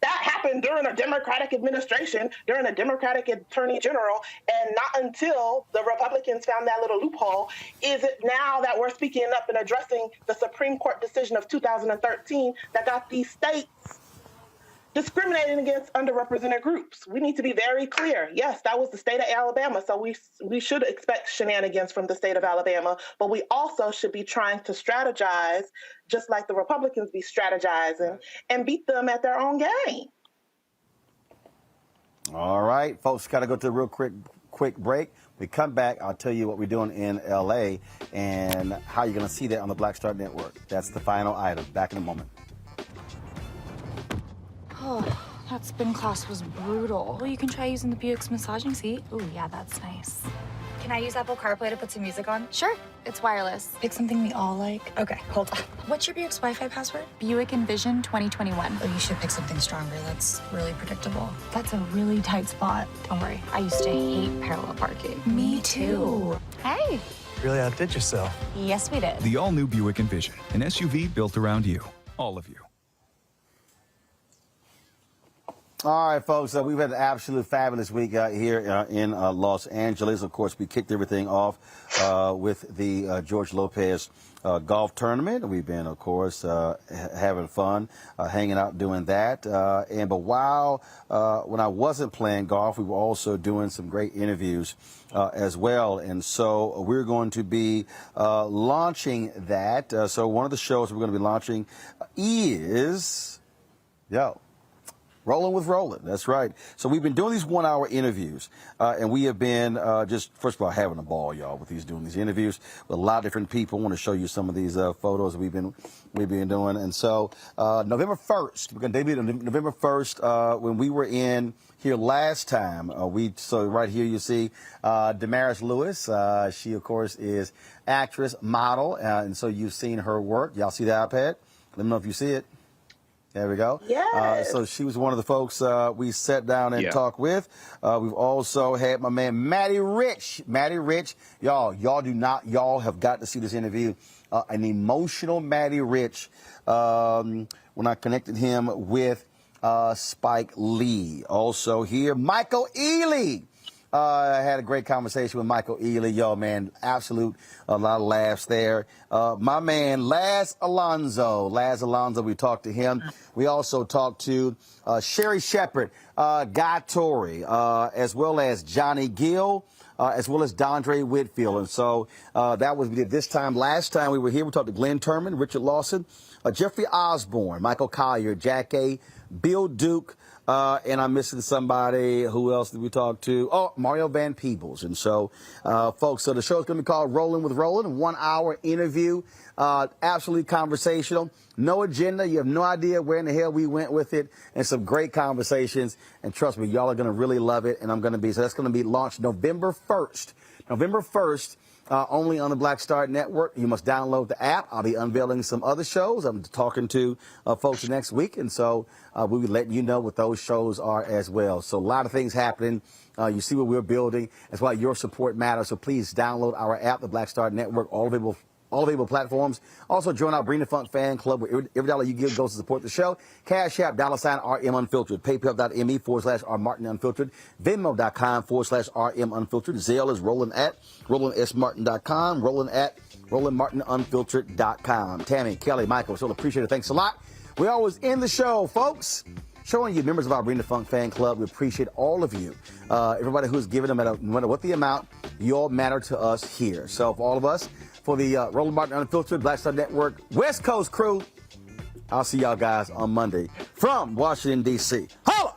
That happened during a Democratic administration, during a Democratic Attorney General, and not until the Republicans found that little loophole is it now that we're speaking up and addressing the Supreme Court decision of 2013 that got these states discriminating against underrepresented groups. We need to be very clear. Yes, that was the state of Alabama, so we should expect shenanigans from the state of Alabama, but we also should be trying to strategize just like the Republicans be strategizing and beat them at their own game. All right, folks, got to go to a real quick break. We come back, I'll tell you what we're doing in L.A. and how you're going to see that on the Black Star Network. That's the final item. Back in a moment. Oh, that spin class was brutal. Well, you can try using the Buick's massaging seat. Ooh, yeah, that's nice. Can I use Apple CarPlay to put some music on? Sure, it's wireless. Pick something we all like. Okay, hold on. What's your Buick's Wi-Fi password? Buick Envision 2021. Oh, you should pick something stronger. That's really predictable. That's a really tight spot. Don't worry, I used to hate parallel parking. Me too. Hey. Really outdid yourself. Yes, we did. The all-new Buick Envision, an SUV built around you. All of you. All right, folks, we've had an absolute fabulous week here in Los Angeles. Of course, we kicked everything off with the George Lopez golf tournament. We've been, of course, having fun, hanging out doing that. But while when I wasn't playing golf, we were also doing some great interviews as well. And so we're going to be launching that. So one of the shows we're going to be launching is, Rolling with Roland. That's right. So we've been doing these 1-hour interviews, and we have been just, first of all, having a ball, y'all, with doing these interviews with a lot of different people. I want to show you some of these photos we've been doing. And so November 1st, we're going to debut on November 1st when we were in here last time. So right here you see Damaris Lewis. She, of course, is actress, model, and so you've seen her work. Y'all see the iPad? Let me know if you see it. There we go. Yes. So she was one of the folks we sat down and talked with. We've also had my man Matty Rich. Matty Rich, y'all have got to see this interview. An emotional Matty Rich when I connected him with Spike Lee. Also here, Michael Ealy. I had a great conversation with Michael Ealy. Yo, man, absolute, a lot of laughs there. My man, Laz Alonso, we talked to him. We also talked to Sherry Shepard, Guy Torrey, as well as Johnny Gill, as well as Dondre Whitfield. And so that was, we did this time. Last time we were here, we talked to Glenn Turman, Richard Lawson, Jeffrey Osborne, Michael Collier, Jack A., Bill Duke, and I'm missing somebody. Who else did we talk to? Oh, Mario Van Peebles. And so, folks, so the show's going to be called Rolling with Roland, a 1 hour interview, absolutely conversational, no agenda. You have no idea where in the hell we went with it, and some great conversations. And trust me, y'all are going to really love it. And so that's going to be launched November 1st. November 1st. Only on the Black Star Network. You must download the app. I'll be unveiling some other shows. I'm talking to folks next week, and so we'll be letting you know what those shows are as well. So a lot of things happening. You see what we're building. That's why your support matters. So please download our app, the Black Star Network, all available platforms. Also, join our Bring the Funk fan club, where every dollar you give goes to support the show. Cash App, $RM Unfiltered. PayPal.me/R Martin Unfiltered. Venmo.com/RM Unfiltered. Zelle is Roland at RolandSMartin.com. Roland at RolandMartinUnfiltered.com. Tammy, Kelly, Michael, so appreciate it. Thanks a lot. We always end the show, folks, showing you members of our Bring the Funk fan club. We appreciate all of you. Everybody who's given them, no matter what the amount, you all matter to us here. So for all of us, for the Roland Martin Unfiltered Black Star Network West Coast crew, I'll see y'all guys on Monday from Washington, D.C. Holla!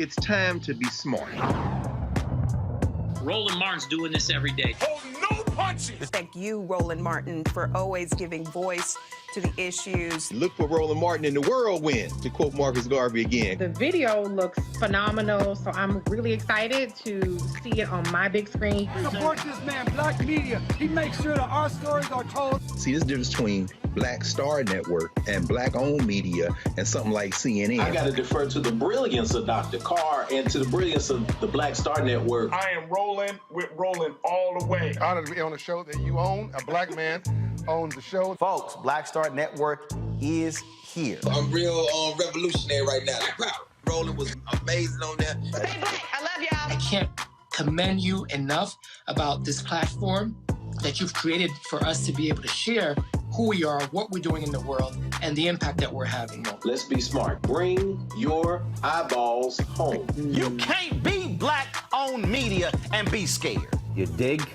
it's time to be smart. Roland Martin's doing this every day. Oh, no punches! Thank you, Roland Martin, for always giving voice to the issues. Look for Roland Martin in the whirlwind, to quote Marcus Garvey again. The video looks phenomenal, so I'm really excited to see it on my big screen. Support this man, Black Media. He makes sure that our stories are told. See, this difference between Black Star Network and Black-owned media and something like CNN. I got to defer to the brilliance of Dr. Carr and to the brilliance of the Black Star Network. I am rolling with Roland all the way. Honored to be on a show that you own. A black man owns the show. Folks, Black Star Network is here. I'm real revolutionary right now. Roland was amazing on there. Stay black. I love y'all. I can't commend you enough about this platform that you've created for us to be able to share who we are, what we're doing in the world, and the impact that we're having. Let's be smart. Bring your eyeballs home. You can't be black-owned media and be scared. You dig?